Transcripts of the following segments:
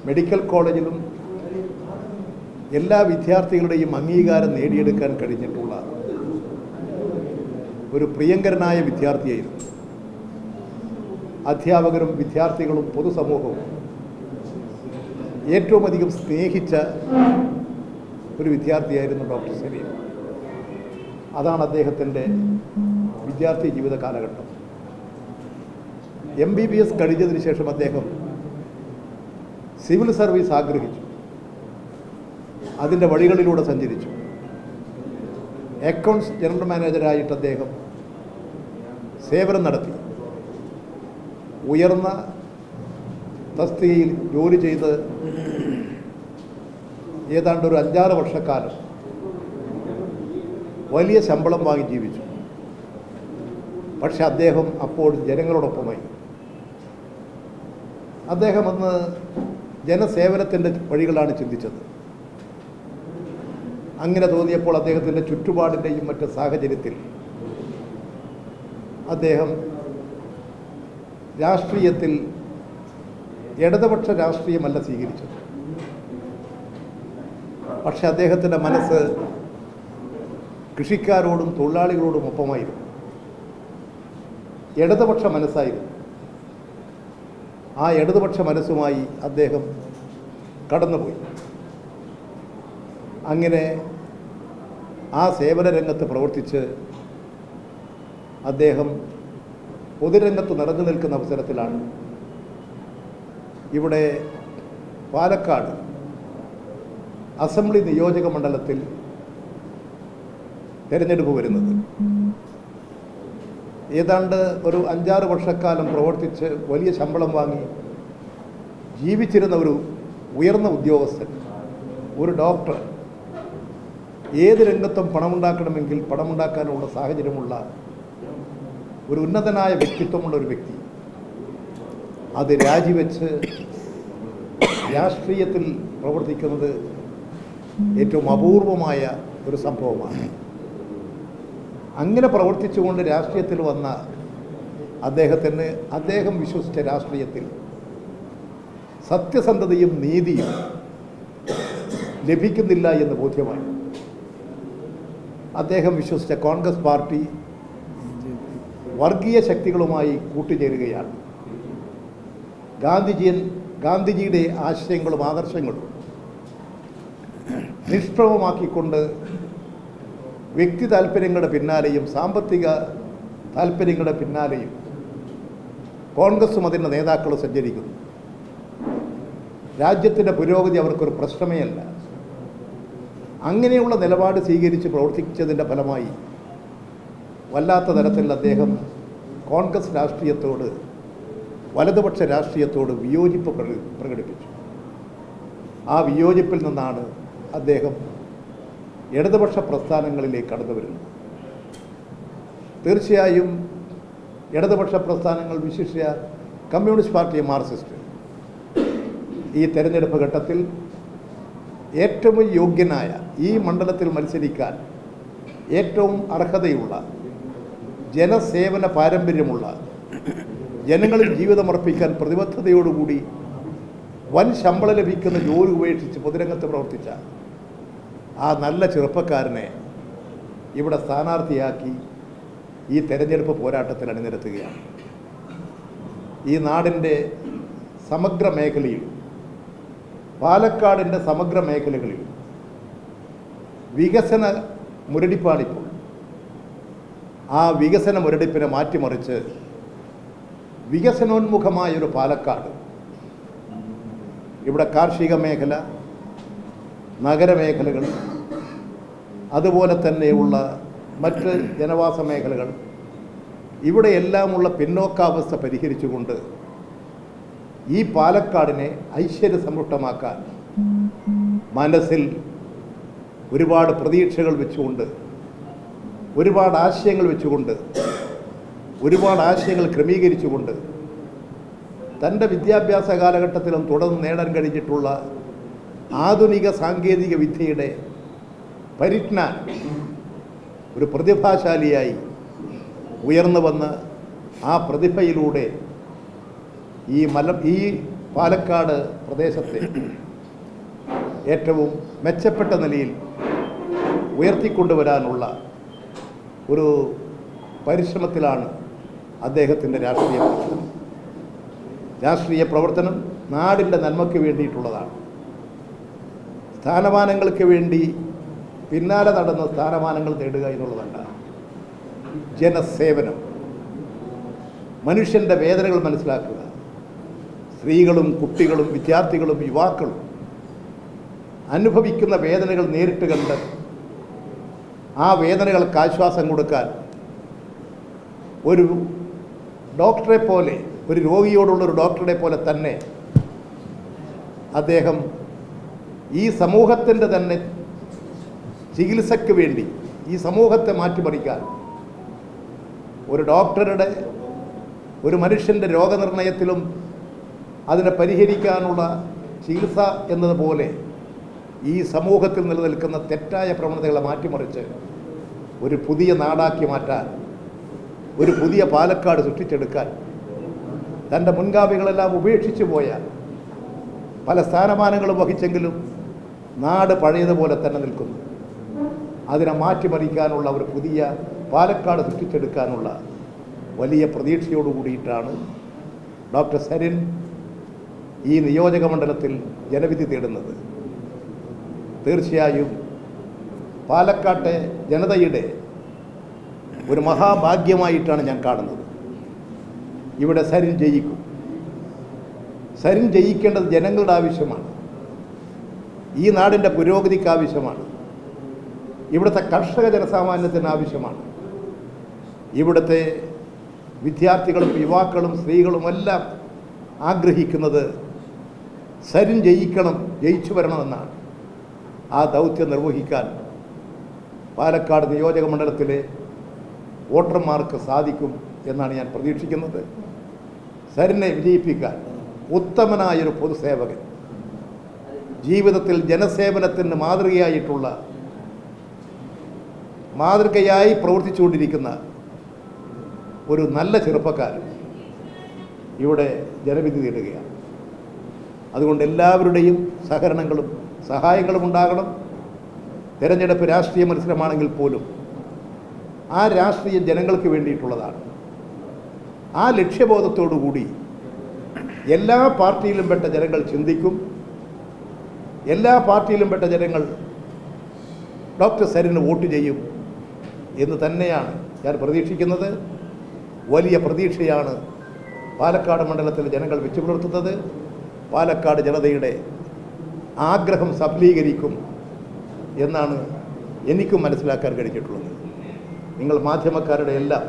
Medical കോളേജിലും എല്ലാ വിദ്യാർത്ഥികളുടെയും അംഗീകാരം നേടിയെടുക്കാൻ കഴിഞ്ഞിട്ടുള്ള ഒരു പ്രിയങ്കരനായ വിദ്യാർത്ഥിയായിരുന്നു. അധ്യാപകരും വിദ്യാർത്ഥികളും പൊതുസമൂഹവും ഏറ്റവും അധികം സ്നേഹിച്ച ഒരു വിദ്യാർത്ഥിയായിരുന്നു ഡോക്ടർ സലീം. അതാണ് അദ്ദേഹത്തിൻ്റെ വിദ്യാർത്ഥി ജീവിത കാലഘട്ടം. MBBS കഴിഞ്ഞതിന് ശേഷം അദ്ദേഹം സിവിൽ സർവീസ് ആഗ്രഹിച്ചു. അതിൻ്റെ വഴികളിലൂടെ സഞ്ചരിച്ചു. അക്കൗണ്ട്സ് ജനറൽ മാനേജരായിട്ട് അദ്ദേഹം സേവനം നടത്തി. ഉയർന്ന തസ്തികയിൽ ജോലി ചെയ്ത് ഏതാണ്ട് ഒരു 5-6 വർഷക്കാലം വലിയ ശമ്പളം വാങ്ങി ജീവിച്ചു. പക്ഷെ അദ്ദേഹം അപ്പോൾ ജനങ്ങളോടൊപ്പമായി. അദ്ദേഹം അന്ന് ജനസേവനത്തിൻ്റെ വഴികളാണ് ചിന്തിച്ചത്. അങ്ങനെ തോന്നിയപ്പോൾ അദ്ദേഹത്തിൻ്റെ ചുറ്റുപാടിൻ്റെയും മറ്റ് സാഹചര്യത്തിൽ അദ്ദേഹം രാഷ്ട്രീയത്തിൽ ഇടതുപക്ഷ രാഷ്ട്രീയമല്ല സ്വീകരിച്ചത്. പക്ഷെ അദ്ദേഹത്തിൻ്റെ മനസ്സ് കൃഷിക്കാരോടും തൊഴിലാളികളോടും ഒപ്പമായിരുന്നു. ഇടതുപക്ഷ മനസ്സായിരുന്നു. ആ ഇടതുപക്ഷ മനസ്സുമായി അദ്ദേഹം കടന്നുപോയി. അങ്ങനെ ആ സേവന രംഗത്ത് പ്രവർത്തിച്ച് അദ്ദേഹം പൊതുരംഗത്ത് നിറഞ്ഞു നിൽക്കുന്ന അവസരത്തിലാണ് ഇവിടെ പാലക്കാട് അസംബ്ലി നിയോജക മണ്ഡലത്തിൽ തിരഞ്ഞെടുപ്പ് വരുന്നത്. ഏതാണ്ട് ഒരു 5-6 വർഷക്കാലം പ്രവർത്തിച്ച് വലിയ ശമ്പളം വാങ്ങി ജീവിച്ചിരുന്ന ഒരു ഉയർന്ന ഉദ്യോഗസ്ഥൻ, ഒരു ഡോക്ടർ, ഏത് രംഗത്തും പണമുണ്ടാക്കണമെങ്കിൽ പണമുണ്ടാക്കാനുള്ള സാഹചര്യമുള്ള ഒരു ഉന്നതനായ വ്യക്തിത്വമുള്ള ഒരു വ്യക്തി അത് രാജിവെച്ച് രാഷ്ട്രീയത്തിൽ പ്രവർത്തിക്കുന്നത് ഏറ്റവും അപൂർവമായ ഒരു സംഭവമാണ്. അങ്ങനെ പ്രവർത്തിച്ചുകൊണ്ട് രാഷ്ട്രീയത്തിൽ വന്ന അദ്ദേഹം വിശ്വസിച്ച രാഷ്ട്രീയത്തിൽ സത്യസന്ധതയും നീതിയും ലഭിക്കുന്നില്ല എന്ന് ബോധ്യമായി. അദ്ദേഹം വിശ്വസിച്ച കോൺഗ്രസ് പാർട്ടി വർഗീയ ശക്തികളുമായി കൂട്ടുചേരുകയാണ്. ഗാന്ധിജിയുടെ ആശയങ്ങളും ആദർശങ്ങളും നിഷ്പ്രഭമാക്കിക്കൊണ്ട് വ്യക്തി താല്പര്യങ്ങളുടെ പിന്നാലെയും സാമ്പത്തിക താല്പര്യങ്ങളുടെ പിന്നാലെയും കോൺഗ്രസും അതിൻ്റെ നേതാക്കളും സഞ്ചരിക്കുന്നു. രാജ്യത്തിൻ്റെ പുരോഗതി അവർക്കൊരു പ്രശ്നമേ അല്ല. അങ്ങനെയുള്ള നിലപാട് സ്വീകരിച്ച് പ്രവർത്തിച്ചതിൻ്റെ ഫലമായി വല്ലാത്ത തരത്തിൽ അദ്ദേഹം കോൺഗ്രസ് രാഷ്ട്രീയത്തോട്, വലതുപക്ഷ രാഷ്ട്രീയത്തോട് വിയോജിപ്പ് പ്രകടിപ്പിച്ചു. ആ വിയോജിപ്പിൽ നിന്നാണ് അദ്ദേഹം ഇടതുപക്ഷ പ്രസ്ഥാനങ്ങളിലേക്ക് കടന്നു വരുന്നത്. തീർച്ചയായും ഇടതുപക്ഷ പ്രസ്ഥാനങ്ങൾ, വിശിഷ്യ കമ്മ്യൂണിസ്റ്റ് പാർട്ടി, മാർക്സിസ്റ്റ്, ഈ തെരഞ്ഞെടുപ്പ് ഘട്ടത്തിൽ ഏറ്റവും യോഗ്യനായ, ഈ മണ്ഡലത്തിൽ മത്സരിക്കാൻ ഏറ്റവും അർഹതയുള്ള, ജനസേവന പാരമ്പര്യമുള്ള, ജനങ്ങളിൽ ജീവിതമർപ്പിക്കാൻ പ്രതിബദ്ധതയോടുകൂടി വൻ ശമ്പളം ലഭിക്കുന്ന ജോലി ഉപേക്ഷിച്ച് പൊതുരംഗത്ത് പ്രവർത്തിച്ച ആ നല്ല ചെറുപ്പക്കാരനെ ഇവിടെ സ്ഥാനാർത്ഥിയാക്കി ഈ തെരഞ്ഞെടുപ്പ് പോരാട്ടത്തിൽ അണിനിരത്തുകയാണ്. ഈ നാടിൻ്റെ സമഗ്ര മേഖലയിൽ, പാലക്കാടിൻ്റെ സമഗ്ര മേഖലകളിൽ വികസന മുരടിപ്പാണിപ്പോൾ. ആ വികസന മുരടിപ്പിനെ മാറ്റിമറിച്ച് വികസനോന്മുഖമായൊരു പാലക്കാട്, ഇവിടെ കാർഷിക മേഖല, നഗരമേഖലകൾ, അതുപോലെ തന്നെയുള്ള മറ്റ് ജനവാസ മേഖലകൾ, ഇവിടെയെല്ലാമുള്ള പിന്നോക്കാവസ്ഥ പരിഹരിച്ചുകൊണ്ട് ഈ പാലക്കാടിനെ ഐശ്വര്യസമ്പുഷ്ടമാക്കാൻ മനസ്സിൽ ഒരുപാട് പ്രതീക്ഷകൾ വെച്ചുകൊണ്ട്, ഒരുപാട് ആശയങ്ങൾ വെച്ചുകൊണ്ട്, ഒരുപാട് ആശയങ്ങൾ ക്രമീകരിച്ചുകൊണ്ട് തൻ്റെ വിദ്യാഭ്യാസ കാലഘട്ടത്തിലും തുടർന്ന് നേടാൻ കഴിഞ്ഞിട്ടുള്ള ആധുനിക സാങ്കേതിക വിദ്യയുടെ പരിജ്ഞാനം, ഒരു പ്രതിഭാശാലിയായി ഉയർന്നു വന്ന് ആ പ്രതിഭയിലൂടെ ഈ പാലക്കാട് പ്രദേശത്തെ ഏറ്റവും മെച്ചപ്പെട്ട നിലയിൽ ഉയർത്തിക്കൊണ്ടുവരാനുള്ള ഒരു പരിശ്രമത്തിലാണ് അദ്ദേഹത്തിൻ്റെ രാഷ്ട്രീയ പ്രവർത്തനം നാടിൻ്റെ നന്മയ്ക്ക് വേണ്ടിയിട്ടുള്ളതാണ്. സ്ഥാനമാനങ്ങൾക്ക് വേണ്ടി പിന്നാലെ നടന്ന് സ്ഥാനമാനങ്ങൾ നേടുക എന്നുള്ളതല്ല. ജനസേവനം, മനുഷ്യൻ്റെ വേദനകൾ മനസ്സിലാക്കുക. സ്ത്രീകളും കുട്ടികളും വിദ്യാർത്ഥികളും യുവാക്കളും അനുഭവിക്കുന്ന വേദനകൾ നേരിട്ട് കണ്ട് ആ വേദനകൾക്ക് ആശ്വാസം കൊടുക്കാൻ ഒരു ഡോക്ടറെ പോലെ, ഒരു രോഗിയോടുള്ളൊരു ഡോക്ടറെ പോലെ തന്നെ അദ്ദേഹം ഈ സമൂഹത്തിൻ്റെ തന്നെ ചികിത്സയ്ക്ക് വേണ്ടി ഈ സമൂഹത്തെ മാറ്റിമറിക്കാൻ ഒരു ഡോക്ടറുടെ, ഒരു മനുഷ്യൻ്റെ രോഗനിർണയത്തിലും അതിനെ പരിഹരിക്കാനുള്ള ചികിത്സ എന്നതുപോലെ ഈ സമൂഹത്തിൽ നിലനിൽക്കുന്ന തെറ്റായ പ്രവണതകളെ മാറ്റിമറിച്ച് ഒരു പുതിയ നാടാക്കി മാറ്റാൻ, ഒരു പുതിയ പാലക്കാട് സൃഷ്ടിച്ചെടുക്കാൻ തൻ്റെ മുൻഗാമികളെല്ലാം ഉപേക്ഷിച്ചു പോയ, പല സ്ഥാനമാനങ്ങളും വഹിച്ചെങ്കിലും നാട് പഴയതുപോലെ തന്നെ നിൽക്കുന്നു. അതിനെ മാറ്റിമറിക്കാനുള്ള ഒരു പുതിയ പാലക്കാട് സൃഷ്ടിച്ചെടുക്കാനുള്ള വലിയ പ്രതീക്ഷയോടു കൂടിയിട്ടാണ് ഡോക്ടർ സരിൻ ഈ നിയോജക മണ്ഡലത്തിൽ ജനവിധി തേടുന്നത്. തീർച്ചയായും പാലക്കാട്ടെ ജനതയുടെ ഒരു മഹാഭാഗ്യമായിട്ടാണ് ഞാൻ കാണുന്നത്. ഇവിടെ സരിൻ ജയിക്കും. സരിൻ ജയിക്കേണ്ടത് ജനങ്ങളുടെ ആവശ്യമാണ്. ഈ നാടിൻ്റെ പുരോഗതിക്ക് ആവശ്യമാണ്. ഇവിടുത്തെ കർഷക ജനസാമാന്യത്തിന് ആവശ്യമാണ്. ഇവിടുത്തെ വിദ്യാർത്ഥികളും യുവാക്കളും സ്ത്രീകളുമെല്ലാം ആഗ്രഹിക്കുന്നത് സരിൻ ജയിക്കണം, ജയിച്ചു വരണമെന്നാണ്. ആ ദൗത്യം നിർവഹിക്കാൻ പാലക്കാട് നിയോജക മണ്ഡലത്തിലെ വോട്ടർമാർക്ക് സാധിക്കും എന്നാണ് ഞാൻ പ്രതീക്ഷിക്കുന്നത്. സരിനെ വിജയിപ്പിക്കാൻ ഉത്തമനായൊരു പൊതുസേവകൻ, ജീവിതത്തിൽ ജനസേവനത്തിന് മാതൃകയായി പ്രവർത്തിച്ചുകൊണ്ടിരിക്കുന്ന ഒരു നല്ല ചെറുപ്പക്കാരൻ ഇവിടെ ജനവിധി നേടുകയാണ്. അതുകൊണ്ട് എല്ലാവരുടെയും സഹകരണങ്ങളും സഹായങ്ങളും ഉണ്ടാകണം. തിരഞ്ഞെടുപ്പ് രാഷ്ട്രീയ മത്സരമാണെങ്കിൽ പോലും ആ രാഷ്ട്രീയം ജനങ്ങൾക്ക് വേണ്ടിയിട്ടുള്ളതാണ്. ആ ലക്ഷ്യബോധത്തോടുകൂടി എല്ലാ പാർട്ടിയിലും പെട്ട ജനങ്ങൾ ചിന്തിക്കും. എല്ലാ പാർട്ടിയിലും പെട്ട ജനങ്ങൾ ഡോക്ടർ സരിന് വോട്ട് ചെയ്യും എന്ന് തന്നെയാണ് ഞാൻ പ്രതീക്ഷിക്കുന്നത്. വലിയ പ്രതീക്ഷയാണ് പാലക്കാട് മണ്ഡലത്തിലെ ജനങ്ങൾ വെച്ചു പുലർത്തുന്നത്. പാലക്കാട് ജനതയുടെ ആഗ്രഹം സഫലീകരിക്കും എന്നാണ് എനിക്കും മനസ്സിലാക്കാൻ കഴിഞ്ഞിട്ടുള്ളത്. നിങ്ങൾ മാധ്യമക്കാരുടെ എല്ലാ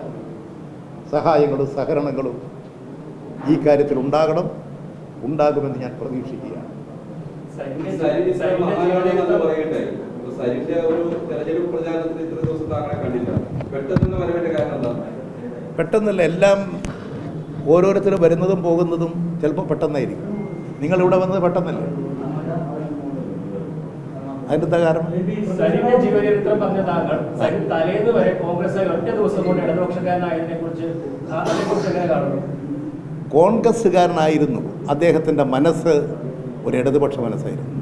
സഹായങ്ങളും സഹകരണങ്ങളും ഈ കാര്യത്തിൽ ഉണ്ടാകുമെന്ന് ഞാൻ പ്രതീക്ഷിക്കുകയാണ്. പെട്ടെന്നല്ല, എല്ലാം ഓരോരുത്തരും വരുന്നതും പോകുന്നതും ചിലപ്പോൾ പെട്ടെന്നായിരിക്കും. നിങ്ങളിവിടെ വന്നത് പെട്ടെന്നല്ലേ? അതിൻ്റെ കാരണം കോൺഗ്രസ്സുകാരനായിരുന്നു. അദ്ദേഹത്തിൻ്റെ മനസ്സ് ഒരു ഇടതുപക്ഷ മനസ്സായിരുന്നു.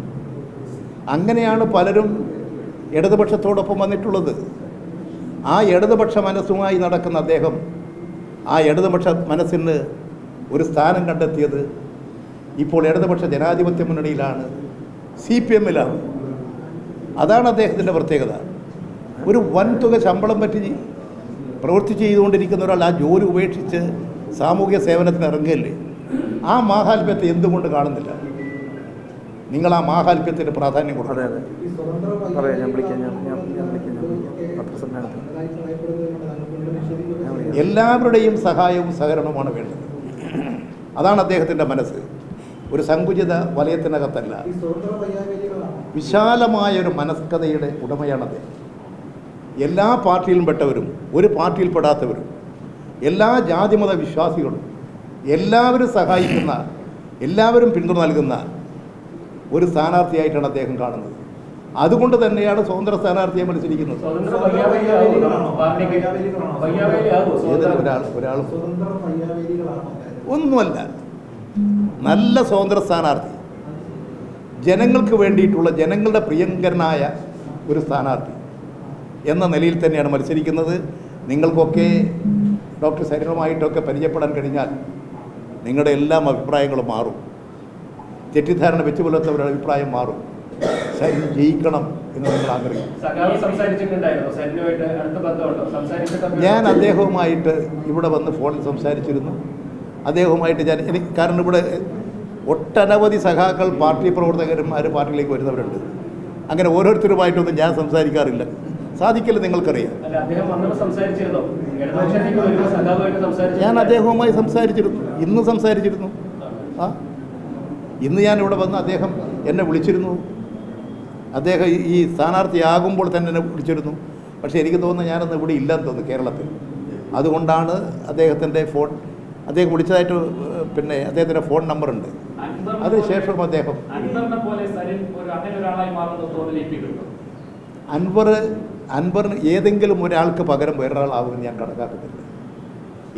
അങ്ങനെയാണ് പലരും ഇടതുപക്ഷത്തോടൊപ്പം വന്നിട്ടുള്ളത്. ആ ഇടതുപക്ഷ മനസ്സുമായി നടക്കുന്ന അദ്ദേഹം ആ ഇടതുപക്ഷ മനസ്സിന് ഒരു സ്ഥാനം കണ്ടെത്തിയത് ഇപ്പോൾ ഇടതുപക്ഷ ജനാധിപത്യ മുന്നണിയിലാണ്, CPM-ലാണ്. അതാണ് അദ്ദേഹത്തിൻ്റെ പ്രത്യേകത. ഒരു വൻതുക ശമ്പളം പറ്റി പ്രവൃത്തി ചെയ്തുകൊണ്ടിരിക്കുന്ന ഒരാൾ ആ ജോലി ഉപേക്ഷിച്ച് സാമൂഹ്യ സേവനത്തിന് ഇറങ്ങുകയല്ലേ? ആ മാഹാത്മ്യത്തെ എന്തുകൊണ്ട് കാണുന്നില്ല? നിങ്ങൾ ആ മാഹാത്മ്യത്തിന് പ്രാധാന്യം കൊടുക്കണം. എല്ലാവരുടെയും സഹായവും സഹകരണവുമാണ് വേണ്ടത്. അതാണ് അദ്ദേഹത്തിൻ്റെ മനസ്സ്. ഒരു സങ്കുചിത വലയത്തിനകത്തല്ല, വിശാലമായൊരു മനസ്കഥയുടെ ഉടമയാണ് അദ്ദേഹം. എല്ലാ പാർട്ടിയിലും പെട്ടവരും ഒരു പാർട്ടിയിൽപ്പെടാത്തവരും എല്ലാ ജാതിമത വിശ്വാസികളും എല്ലാവരും സഹായിക്കുന്ന, എല്ലാവരും പിന്തുണ നൽകുന്ന ഒരു സ്ഥാനാർത്ഥിയായിട്ടാണ് അദ്ദേഹം കാണുന്നത്. അതുകൊണ്ട് തന്നെയാണ് സ്വതന്ത്ര സ്ഥാനാർത്ഥിയെ മത്സരിക്കുന്നത്. ഒരാൾ ഒന്നുമല്ല. നല്ല സ്വതന്ത്ര സ്ഥാനാർത്ഥി, ജനങ്ങൾക്ക് വേണ്ടിയിട്ടുള്ള ജനങ്ങളുടെ പ്രിയങ്കരനായ ഒരു സ്ഥാനാർത്ഥി എന്ന നിലയിൽ തന്നെയാണ് മത്സരിക്കുന്നത്. നിങ്ങൾക്കൊക്കെ ഡോക്ടർ സരിനുമായിട്ടൊക്കെ പരിചയപ്പെടാൻ കഴിഞ്ഞാൽ നിങ്ങളുടെ എല്ലാം അഭിപ്രായങ്ങളും മാറും. തെറ്റിദ്ധാരണ വെച്ച് പുലർത്തവരുടെ അഭിപ്രായം മാറും. സരിൻ ജയിക്കണം എന്ന് നിങ്ങൾ ആഗ്രഹിക്കും. ഞാൻ അദ്ദേഹവുമായിട്ട് ഇവിടെ വന്ന് ഫോണിൽ സംസാരിച്ചിരുന്നു. അദ്ദേഹവുമായിട്ട് കാരണം ഇവിടെ ഒട്ടനവധി സഖാക്കൾ, പാർട്ടി പ്രവർത്തകന്മാർ പാർട്ടിയിലേക്ക് വരുന്നവരുണ്ട്. അങ്ങനെ ഓരോരുത്തരുമായിട്ടൊന്നും ഞാൻ സംസാരിക്കാറില്ല. സാധിക്കില്ല, നിങ്ങൾക്കറിയാം. ഞാൻ അദ്ദേഹവുമായി സംസാരിച്ചിരുന്നു, ഇന്ന് സംസാരിച്ചിരുന്നു. ഇന്ന് ഞാൻ ഇവിടെ വന്ന് അദ്ദേഹം എന്നെ വിളിച്ചിരുന്നു. അദ്ദേഹം ഈ സ്ഥാനാർത്ഥിയാകുമ്പോൾ തന്നെ എന്നെ വിളിച്ചിരുന്നു. പക്ഷേ എനിക്ക് തോന്നുന്നു ഞാനൊന്നും ഇവിടെ ഇല്ലെന്ന് തോന്നുന്നു കേരളത്തിൽ. അതുകൊണ്ടാണ് അദ്ദേഹത്തിൻ്റെ ഫോൺ, അദ്ദേഹം വിളിച്ചതായിട്ട് പിന്നെ അദ്ദേഹത്തിൻ്റെ ഫോൺ നമ്പറുണ്ട്. അതിനുശേഷം അദ്ദേഹം അൻവറിന് ഏതെങ്കിലും ഒരാൾക്ക് പകരം വേറൊരാളാകുമെന്ന് ഞാൻ കണക്കാക്കുന്നില്ല.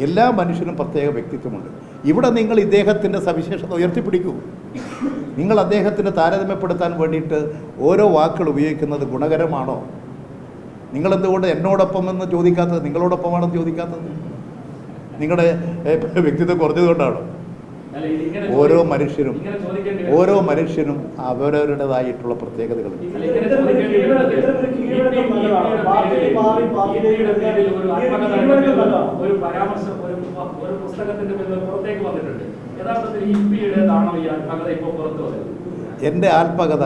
എല്ലാ മനുഷ്യനും പ്രത്യേക വ്യക്തിത്വമുണ്ട്. ഇവിടെ നിങ്ങൾ ഇദ്ദേഹത്തിൻ്റെ സവിശേഷത ഉയർത്തിപ്പിടിക്കൂ. നിങ്ങൾ അദ്ദേഹത്തിന് താരതമ്യപ്പെടുത്താൻ വേണ്ടിയിട്ട് ഓരോ വാക്കുകൾ ഉപയോഗിക്കുന്നത് ഗുണകരമാണോ? നിങ്ങളെന്തുകൊണ്ട് എന്നോടൊപ്പം എന്ന് ചോദിക്കാത്തത്, നിങ്ങളോടൊപ്പമാണെന്ന് ചോദിക്കാത്തത്? നിങ്ങളുടെ വ്യക്തിത്വം കുറഞ്ഞതുകൊണ്ടാണോ? ഓരോ മനുഷ്യനും അവരവരുടേതായിട്ടുള്ള പ്രത്യേകതകളുണ്ട്. എൻ്റെ ആത്മകഥ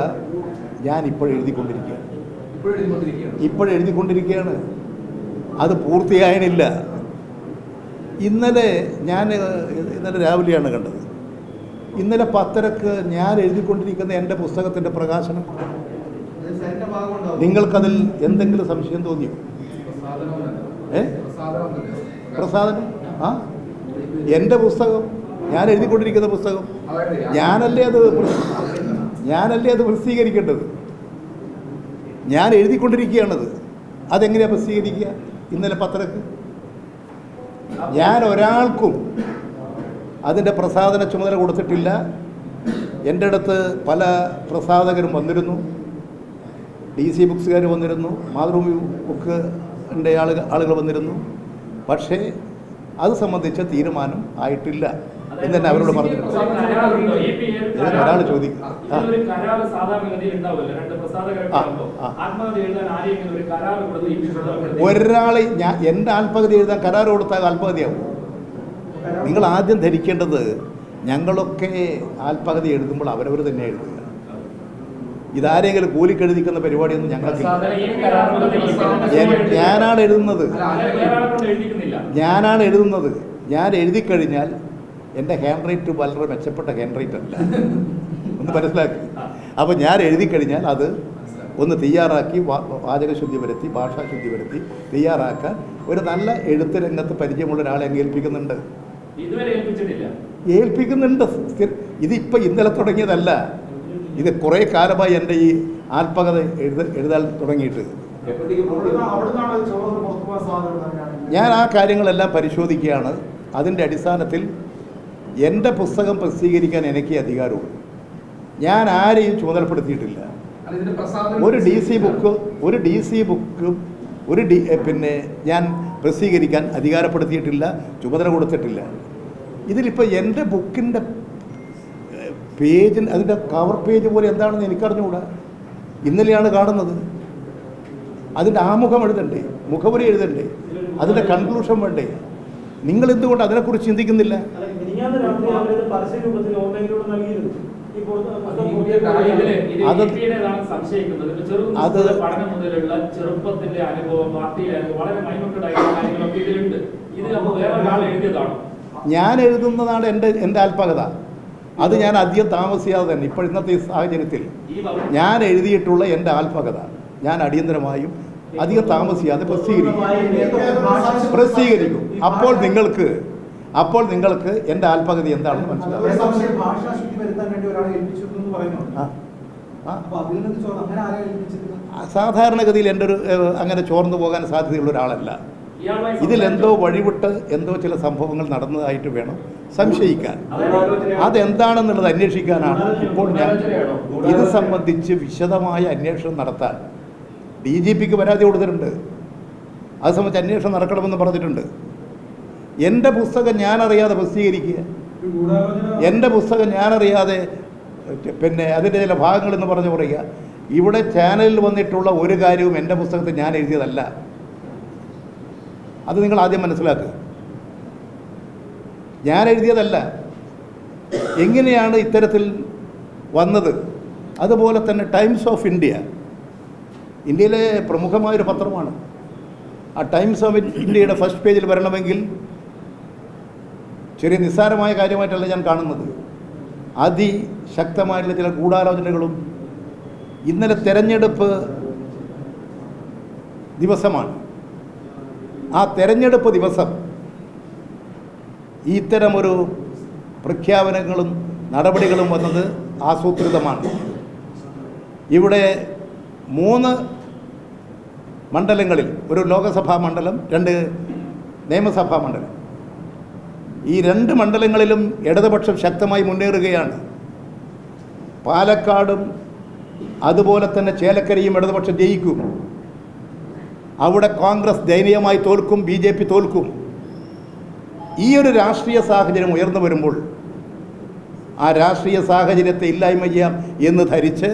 ഞാൻ ഇപ്പോഴെഴുതിക്കൊണ്ടിരിക്കുകയാണ്. അത് പൂർത്തിയായനില്ല. ഇന്നലെ രാവിലെയാണ് കണ്ടത്. ഇന്നലെ 10:30 ഞാൻ എഴുതിക്കൊണ്ടിരിക്കുന്ന എൻ്റെ പുസ്തകത്തിൻ്റെ പ്രകാശനം. നിങ്ങൾക്കതിൽ എന്തെങ്കിലും സംശയം തോന്നിയോ? പ്രസാദനം? എൻ്റെ പുസ്തകം, ഞാൻ എഴുതിക്കൊണ്ടിരിക്കുന്ന പുസ്തകം, ഞാനല്ലേ അത് പ്രസിദ്ധീകരിക്കേണ്ടത്. ഞാൻ എഴുതിക്കൊണ്ടിരിക്കുകയാണത്. അതെങ്ങനെയാണ് പ്രസിദ്ധീകരിക്കുക? ഇന്നലെ 10:30 ഞാൻ ഒരാൾക്കും അതിൻ്റെ പ്രസാധന ചുമതല കൊടുത്തിട്ടില്ല. എൻ്റെ അടുത്ത് പല പ്രസാധകരും വന്നിരുന്നു, DC ബുക്സുകാർ വന്നിരുന്നു, മാതൃഭൂമി ബുക്കിൻ്റെ ആളുകൾ വന്നിരുന്നു. പക്ഷേ അത് സംബന്ധിച്ച തീരുമാനം ആയിട്ടില്ല എന്ന് തന്നെ അവരോട് പറഞ്ഞിട്ടുണ്ട്. ഒരാൾ ചോദിക്കും, ഒരാളെ എൻ്റെ ആത്മകഥ എഴുതാൻ കരാർ കൊടുത്താൽ ആത്മകഥയാവും. നിങ്ങൾ ആദ്യം ധരിക്കേണ്ടത് ഞങ്ങളൊക്കെ ആത്മകഥ എഴുതുമ്പോൾ അവരവർ തന്നെ എഴുതുക. ഇതാരെങ്കിലും കൂലിക്കെഴുതിക്കുന്ന പരിപാടിയൊന്നും ഞങ്ങൾക്ക്. ഞാനാണ് എഴുതുന്നത്. ഞാൻ എഴുതി കഴിഞ്ഞാൽ എൻ്റെ ഹാൻഡ് റൈറ്റ് വളരെ മെച്ചപ്പെട്ട ഹാൻഡ് റൈറ്റ് അല്ല, ഒന്ന് മനസ്സിലാക്കി. അപ്പോൾ ഞാൻ എഴുതി കഴിഞ്ഞാൽ അത് ഒന്ന് തയ്യാറാക്കി വാചകശുദ്ധി വരുത്തി, ഭാഷാശുദ്ധി വരുത്തി തയ്യാറാക്കാൻ ഒരു നല്ല എഴുത്ത് രംഗത്ത് പരിചയമുള്ള ഒരാളെ അങ്ങ് ഏൽപ്പിക്കുന്നുണ്ട്. ഇതിപ്പോൾ ഇന്നലെ തുടങ്ങിയതല്ല. ഇത് കുറേ കാലമായി എൻ്റെ ഈ ആത്മകഥ എഴുതാൻ തുടങ്ങിയിട്ട്. ഞാൻ ആ കാര്യങ്ങളെല്ലാം പരിശോധിക്കുകയാണ്. അതിൻ്റെ അടിസ്ഥാനത്തിൽ എൻ്റെ പുസ്തകം പ്രസിദ്ധീകരിക്കാൻ എനിക്ക് അധികാരമുള്ളൂ. ഞാൻ ആരെയും ചുമതലപ്പെടുത്തിയിട്ടില്ല. ഒരു DC ബുക്കും പിന്നെ ഞാൻ പ്രസിദ്ധീകരിക്കാൻ അധികാരപ്പെടുത്തിയിട്ടില്ല, ചുമതല കൊടുത്തിട്ടില്ല. ഇതിലിപ്പോൾ എൻ്റെ ബുക്കിൻ്റെ അതിൻ്റെ കവർ പേജ് പോലെ എന്താണെന്ന് എനിക്കറിഞ്ഞുകൂടാ. ഇന്നലെയാണ് കാണുന്നത്. അതിൻ്റെ ആമുഖം എഴുതണ്ടേ, മുഖവരി എഴുതണ്ടേ, അതിൻ്റെ കൺക്ലൂഷൻ വേണ്ടേ? നിങ്ങൾ എന്തുകൊണ്ട് അതിനെക്കുറിച്ച് ചിന്തിക്കുന്നില്ല? ഞാൻ എഴുതുന്നതാണ് എൻ്റെ ആത്മകഥ. അത് ഞാൻ അധികം താമസിയാതെ തന്നെ ഇപ്പോൾ ഇന്നത്തെ ഈ സാഹചര്യത്തിൽ ഞാൻ എഴുതിയിട്ടുള്ള എൻ്റെ ആത്മകഥ ഞാൻ അടിയന്തരമായും അധികം താമസിയാതെ പ്രസിദ്ധീകരിക്കും. അപ്പോൾ നിങ്ങൾക്ക് എൻ്റെ ആത്മകഥ എന്താണെന്ന് മനസ്സിലാവും. സാധാരണഗതിയിൽ എൻ്റെ അങ്ങനെ ചോർന്നു പോകാൻ സാധ്യതയുള്ള ഒരാളല്ല. ഇതിലെന്തോ വഴിവിട്ട് എന്തോ ചില സംഭവങ്ങൾ നടന്നതായിട്ട് വേണം സംശയിക്കാൻ. അതെന്താണെന്നുള്ളത് അന്വേഷിക്കാനാണ് ഇപ്പോൾ ഞാൻ ഇത് സംബന്ധിച്ച് വിശദമായ അന്വേഷണം നടത്താൻ DGPക്ക് പരാതി കൊടുത്തിട്ടുണ്ട്. അത് സംബന്ധിച്ച് അന്വേഷണം നടക്കണമെന്ന് പറഞ്ഞിട്ടുണ്ട്. എൻ്റെ പുസ്തകം ഞാനറിയാതെ പ്രസിദ്ധീകരിക്കുക, എൻ്റെ പുസ്തകം ഞാനറിയാതെ പിന്നെ അതിൻ്റെ ചില ഭാഗങ്ങളെന്ന് പറഞ്ഞു പറയുക. ഇവിടെ ചാനലിൽ വന്നിട്ടുള്ള ഒരു കാര്യവും എൻ്റെ പുസ്തകത്തിൽ ഞാൻ എഴുതിയതല്ല. അത് നിങ്ങൾ ആദ്യം മനസ്സിലാക്കുക. ഞാൻ എഴുതിയതല്ല. എങ്ങനെയാണ് ഇത്തരത്തിൽ വന്നത്? അതുപോലെ തന്നെ ടൈംസ് ഓഫ് ഇന്ത്യ, ഇന്ത്യയിലെ പ്രമുഖമായൊരു പത്രമാണ്. ആ ടൈംസ് ഓഫ് ഇന്ത്യയുടെ ഫസ്റ്റ് പേജിൽ വരണമെങ്കിൽ ചെറിയ നിസ്സാരമായ കാര്യമായിട്ടല്ല ഞാൻ കാണുന്നത്. അതിശക്തമായിട്ടുള്ള ചില ഗൂഢാലോചനകളും. ഇന്നലെ തെരഞ്ഞെടുപ്പ് ദിവസമാണ്. ആ തെരഞ്ഞെടുപ്പ് ദിവസം ഇത്തരമൊരു പ്രഖ്യാപനങ്ങളും നടപടികളും വന്നത് ആസൂത്രിതമാണ്. ഇവിടെ 3 മണ്ഡലങ്ങളിൽ, ഒരു ലോകസഭാ മണ്ഡലം, 2 നിയമസഭാ മണ്ഡലം, ഈ 2 മണ്ഡലങ്ങളിലും ഇടതുപക്ഷം ശക്തമായി മുന്നേറുകയാണ്. പാലക്കാടും അതുപോലെ തന്നെ ചേലക്കരയും ഇടതുപക്ഷം ജയിക്കും. അവിടെ കോൺഗ്രസ് ദയനീയമായി തോൽക്കും, BJP തോൽക്കും. ഈ ഒരു രാഷ്ട്രീയ സാഹചര്യം ഉയർന്നു വരുമ്പോൾ ആ രാഷ്ട്രീയ സാഹചര്യത്തെ ഇല്ലായ്മ ചെയ്യാം എന്ന് ധരിച്ച്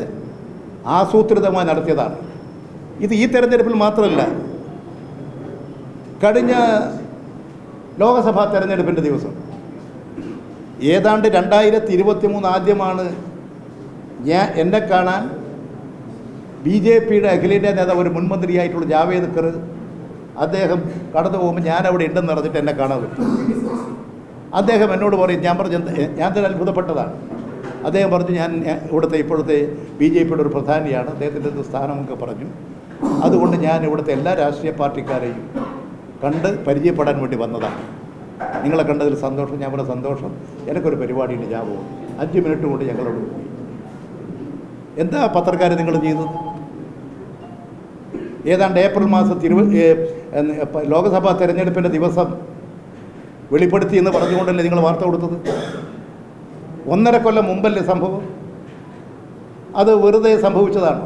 ആസൂത്രിതമായി നടത്തിയതാണ് ഇത്. ഈ തെരഞ്ഞെടുപ്പിൽ മാത്രമല്ല, കഴിഞ്ഞ ലോകസഭാ തെരഞ്ഞെടുപ്പിൻ്റെ ദിവസം ഏതാണ്ട് 2023 ആദ്യമാണ് എന്നെ കാണാൻ BJPയുടെ അഖിലേന്ത്യാ നേതാവ്, ഒരു മുൻമന്ത്രിയായിട്ടുള്ള ജാവേദ് ഖർ, അദ്ദേഹം കടന്നു പോകുമ്പോൾ ഞാൻ അവിടെ ഉണ്ടെന്ന് പറഞ്ഞിട്ട് എന്നെ കാണാൻ പറ്റും. അദ്ദേഹം എന്നോട് പറയും, ഞാൻ പറഞ്ഞു ഞാൻ തന്നെ അത്ഭുതപ്പെട്ടതാണ്. അദ്ദേഹം പറഞ്ഞു, ഞാൻ ഇപ്പോഴത്തെ BJPയുടെ ഒരു പ്രധാനിയാണ്, അദ്ദേഹത്തിൻ്റെ സ്ഥാനമൊക്കെ പറഞ്ഞു. അതുകൊണ്ട് ഞാൻ ഇവിടുത്തെ എല്ലാ രാഷ്ട്രീയ പാർട്ടിക്കാരെയും കണ്ട് പരിചയപ്പെടാൻ വേണ്ടി വന്നതാണ്. നിങ്ങളെ കണ്ടതിൽ സന്തോഷം. ഞാൻ പറഞ്ഞ സന്തോഷം, എനിക്കൊരു പരിപാടിയുണ്ട്, ഞാൻ പോകും. 5 മിനിറ്റ് കൊണ്ട് ഞങ്ങളോട് പോയി. എന്താ പത്രക്കാർ നിങ്ങൾ ചെയ്തത്? ഏതാണ്ട് ഏപ്രിൽ മാസത്തിൽ ലോകസഭാ തെരഞ്ഞെടുപ്പിൻ്റെ ദിവസം വെളിപ്പെടുത്തി എന്ന് പറഞ്ഞുകൊണ്ടല്ലേ നിങ്ങൾ വാർത്ത കൊടുത്തത്? 1.5 കൊല്ലം മുമ്പല്ലേ സംഭവം? അത് വെറുതെ സംഭവിച്ചതാണ്.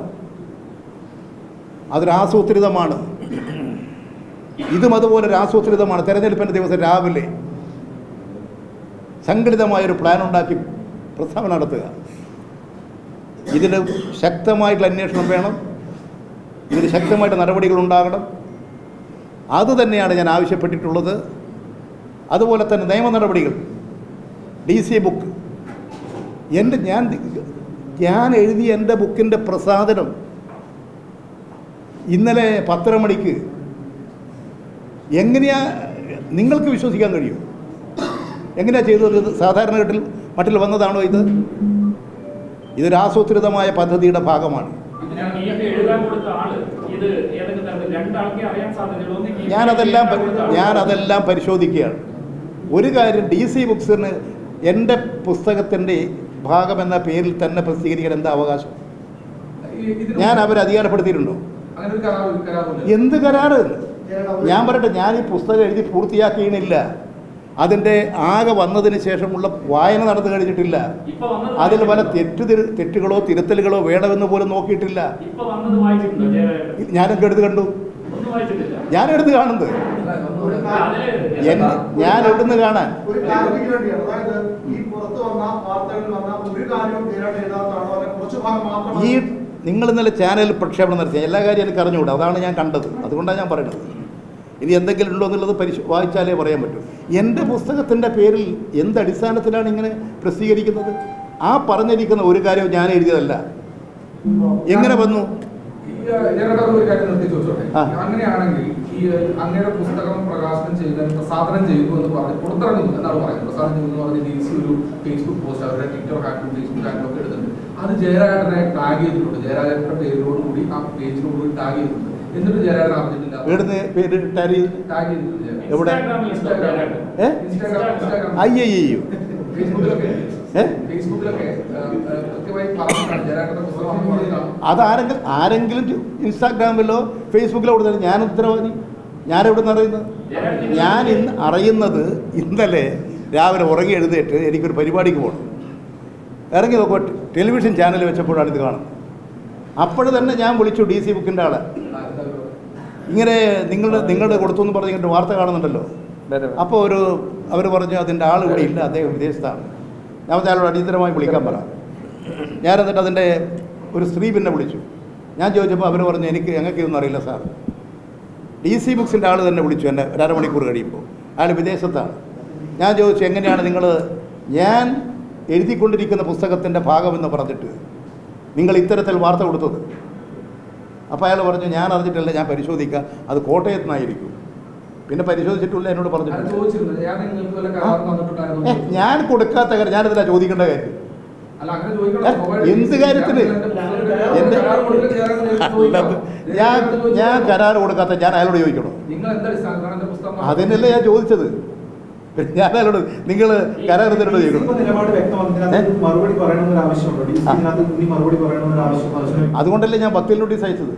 അതൊരാസൂത്രിതമാണ്. ഇതും അതുപോലെ ഒരു ആസൂത്രിതമാണ്. തെരഞ്ഞെടുപ്പിൻ്റെ ദിവസം രാവിലെ സംഘടിതമായൊരു പ്ലാൻ ഉണ്ടാക്കി പ്രസ്താവന നടത്തുക. ഇതിന് ശക്തമായിട്ടുള്ള അന്വേഷണം വേണം, ഇതിന് ശക്തമായിട്ട് നടപടികൾ ഉണ്ടാകണം. അതുതന്നെയാണ് ഞാൻ ആവശ്യപ്പെട്ടിട്ടുള്ളത്. അതുപോലെ തന്നെ നിയമ നടപടികൾ, DC ബുക്ക്, ഞാൻ എഴുതിയ എൻ്റെ ബുക്കിൻ്റെ പ്രസാധനം ഇന്നലെ 10:30 മണിക്ക് നിങ്ങൾക്ക് വിശ്വസിക്കാൻ കഴിയും? എങ്ങനെയാണ് ചെയ്തത്? സാധാരണ മട്ടിൽ വന്നതാണോ ഇത്? ഇതൊരാസൂത്രിതമായ പദ്ധതിയുടെ ഭാഗമാണ്. ഞാനതെല്ലാം പരിശോധിക്കുകയാണ്. ഒരു കാര്യം, DC ബുക്സിന് എൻ്റെ പുസ്തകത്തിൻ്റെ ഭാഗമെന്ന പേരിൽ തന്നെ പ്രസിദ്ധീകരിക്കാൻ എന്താ അവകാശം? ഞാൻ അവരെ അധികാരപ്പെടുത്തിയിട്ടുണ്ടോ? എന്ത് കരാറ്? ഞാൻ പറയട്ടെ, ഞാൻ ഈ പുസ്തകം എഴുതി പൂർത്തിയാക്കിയിട്ടില്ല. അതിൻ്റെ ആകെ വന്നതിന് ശേഷമുള്ള വായന നടന്നു കഴിഞ്ഞിട്ടില്ല. അതിൽ പല തെറ്റുകളോ തിരുത്തലുകളോ വേണമെന്ന് പോലും നോക്കിയിട്ടില്ല. ഞാനൊക്കെ എടുത്ത് കണ്ടു. ഞാനെടുത്ത് കാണുന്നത് ഞാൻ എവിടുന്ന് കാണാൻ? ഈ നിങ്ങൾ ഇന്നലെ ചാനലിൽ പ്രക്ഷേപണം നടത്തിയ എല്ലാ കാര്യം എനിക്ക് അറിഞ്ഞുകൂടാ. അതാണ് ഞാൻ കണ്ടത്. അതുകൊണ്ടാണ് ഞാൻ പറയുന്നത്. ഇനി എന്തെങ്കിലും ഉണ്ടോ എന്നുള്ളത് വായിച്ചാലേ പറയാൻ പറ്റൂ. എൻ്റെ പുസ്തകത്തിൻ്റെ പേരിൽ എന്തടിസ്ഥാനത്തിലാണ് ഇങ്ങനെ പ്രസിദ്ധീകരിക്കുന്നത്? ആ പറഞ്ഞിരിക്കുന്ന ഒരു കാര്യവും ഞാൻ എഴുതിയതല്ല. എങ്ങനെ വന്നു? അങ്ങനെയാണെങ്കിൽ ഈ അങ്ങയുടെ പുസ്തകം പ്രസാദനം ചെയ്തു എന്ന് പറഞ്ഞ് പുറത്തിറങ്ങുന്നു എന്നാണ് പറയുന്നത്. പ്രസാദനം ചെയ്തു എന്ന് പറഞ്ഞ് DC ഒരു ഫേസ്ബുക്ക് പോസ്റ്റ്, അവരുടെ ട്വിറ്റർ ഹാൻഡിലും ഫേസ്ബുക്ക് ഹാൻഡിലും ഒക്കെ എടുത്തിട്ടുണ്ട്. അത് ജയരാജനെ ടാഗ് ചെയ്തിട്ടുണ്ട്. ജയരാജന്റെ പേരിനോട് കൂടി ആ പേജിനോട് കൂടി ടാഗ് ചെയ്തിട്ടുണ്ട്. എന്നിട്ട് ജയരാജൻ അറിഞ്ഞിട്ടില്ല. അയ്യോ, അതാരെങ്കിലും ഇൻസ്റ്റാഗ്രാമിലോ ഫേസ്ബുക്കിലോ കൊടുത്താൽ ഞാൻ ഉത്തരവാദി? ഞാനെവിടെ നിന്ന് അറിയുന്നത്? ഞാൻ ഇന്ന് അറിയുന്നത് ഇന്നലെ രാവിലെ ഉറങ്ങി എഴുന്നേറ്റ് എനിക്കൊരു പരിപാടിക്ക് പോകണം. ഇറങ്ങി നോക്കുക, ടെലിവിഷൻ ചാനൽ വെച്ചപ്പോഴാണ് ഇത് കാണുന്നത്. അപ്പോഴ് തന്നെ ഞാൻ വിളിച്ചു DC ബുക്കിൻ്റെ ആളെ. ഇങ്ങനെ നിങ്ങളുടെ കൊടുത്തു എന്ന് പറഞ്ഞ് ഇങ്ങോട്ട് വാർത്ത കാണുന്നുണ്ടല്ലോ. അപ്പോൾ അവർ പറഞ്ഞു അതിൻ്റെ ആൾ ഇവിടെ ഇല്ല, അദ്ദേഹം വിദേശത്താണ്. ഞാൻ അയാളോട് അടിയന്തരമായി വിളിക്കാൻ പറ. ഞാൻ എന്നിട്ട് അതിൻ്റെ ഒരു സ്ത്രീ പിന്നെ വിളിച്ചു. ഞാൻ ചോദിച്ചപ്പോൾ അവർ പറഞ്ഞു ഞങ്ങൾക്ക് ഇതൊന്നും അറിയില്ല സാർ. DC ബുക്സിൻ്റെ ആൾ തന്നെ വിളിച്ചു എന്നെ ഒരു അരമണിക്കൂർ കഴിയുമ്പോൾ. അയാൾ വിദേശത്താണ്. ഞാൻ ചോദിച്ചു എങ്ങനെയാണ് നിങ്ങൾ ഞാൻ എഴുതിക്കൊണ്ടിരിക്കുന്ന പുസ്തകത്തിൻ്റെ ഭാഗമെന്ന് പറഞ്ഞിട്ട് നിങ്ങൾ ഇത്തരത്തിൽ വാർത്ത കൊടുത്തത്? അപ്പോൾ അയാൾ പറഞ്ഞു ഞാൻ അറിഞ്ഞിട്ടില്ല, ഞാൻ പരിശോധിക്കാം, അത് കോട്ടയത്ത് നിന്നായിരിക്കും. പിന്നെ പരിശോധിച്ചിട്ടില്ല, എന്നോട് പറഞ്ഞിട്ടില്ല. ഞാൻ കൊടുക്കാത്ത കാര്യം ഞാനിതിലാ ചോദിക്കേണ്ട കാര്യം. എന്ത് കാര്യത്തിന് ഞാൻ കരാർ കൊടുക്കാത്ത ഞാൻ അയാളോട് ചോദിക്കണോ? അതിനല്ലേ ഞാൻ ചോദിച്ചത്. ഞാൻ അയാളോട് നിങ്ങൾ കരാർ എന്തിനോട് ചോദിക്കണം? അതുകൊണ്ടല്ലേ ഞാൻ വക്കീൽ നോട്ടീസ് അയച്ചത്.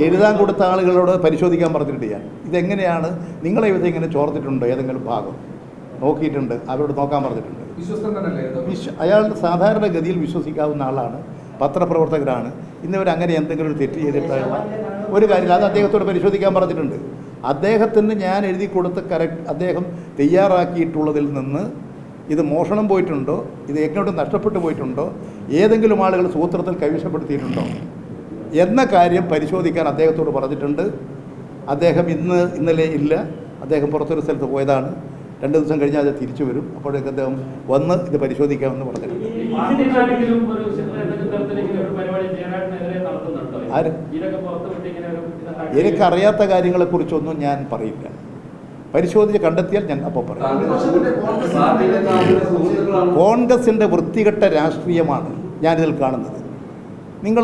എഴുതാൻ കൊടുത്ത ആളുകളോട് പരിശോധിക്കാൻ പറഞ്ഞിട്ടുണ്ട് ഞാൻ. ഇതെങ്ങനെയാണ് നിങ്ങളെ ഇങ്ങനെ ചോർത്തിട്ടുണ്ടോ ഏതെങ്കിലും ഭാഗം നോക്കിയിട്ടുണ്ട്, അവരോട് നോക്കാൻ പറഞ്ഞിട്ടുണ്ട്. അയാൾ സാധാരണഗതിയിൽ വിശ്വസിക്കാവുന്ന ആളാണ്, പത്രപ്രവർത്തകരാണ്. ഇന്നിവർ അങ്ങനെ എന്തെങ്കിലും ഒരു തെറ്റ് ചെയ്തിട്ടുള്ള ഒരു കാര്യമില്ല. അത് അദ്ദേഹത്തോട് പരിശോധിക്കാൻ പറഞ്ഞിട്ടുണ്ട്. അദ്ദേഹത്തിന് ഞാൻ എഴുതി കൊടുത്ത് അദ്ദേഹം തയ്യാറാക്കിയിട്ടുള്ളതിൽ നിന്ന് ഇത് മോഷണം പോയിട്ടുണ്ടോ, ഇത് എങ്ങോട്ട് നഷ്ടപ്പെട്ടു പോയിട്ടുണ്ടോ, ഏതെങ്കിലും ആളുകൾ സൂത്രത്തിൽ കൈവശപ്പെടുത്തിയിട്ടുണ്ടോ എന്ന കാര്യം പരിശോധിക്കാൻ അദ്ദേഹത്തോട് പറഞ്ഞിട്ടുണ്ട്. അദ്ദേഹം ഇന്നലെ ഇല്ല, അദ്ദേഹം പുറത്തൊരു സ്ഥലത്ത് പോയതാണ്. 2 ദിവസം കഴിഞ്ഞാൽ അത് തിരിച്ചു വരും. അപ്പോഴേക്ക് അദ്ദേഹം വന്ന് ഇത് പരിശോധിക്കാമെന്ന് പറഞ്ഞിട്ടുണ്ട്. എനിക്കറിയാത്ത കാര്യങ്ങളെക്കുറിച്ചൊന്നും ഞാൻ പറയില്ല. പരിശോധിച്ച് കണ്ടെത്തിയാൽ ഞാൻ അപ്പോൾ പറയും. കോൺഗ്രസിൻ്റെ വൃത്തികെട്ട രാഷ്ട്രീയമാണ് ഞാനിതിൽ കാണുന്നത്. നിങ്ങൾ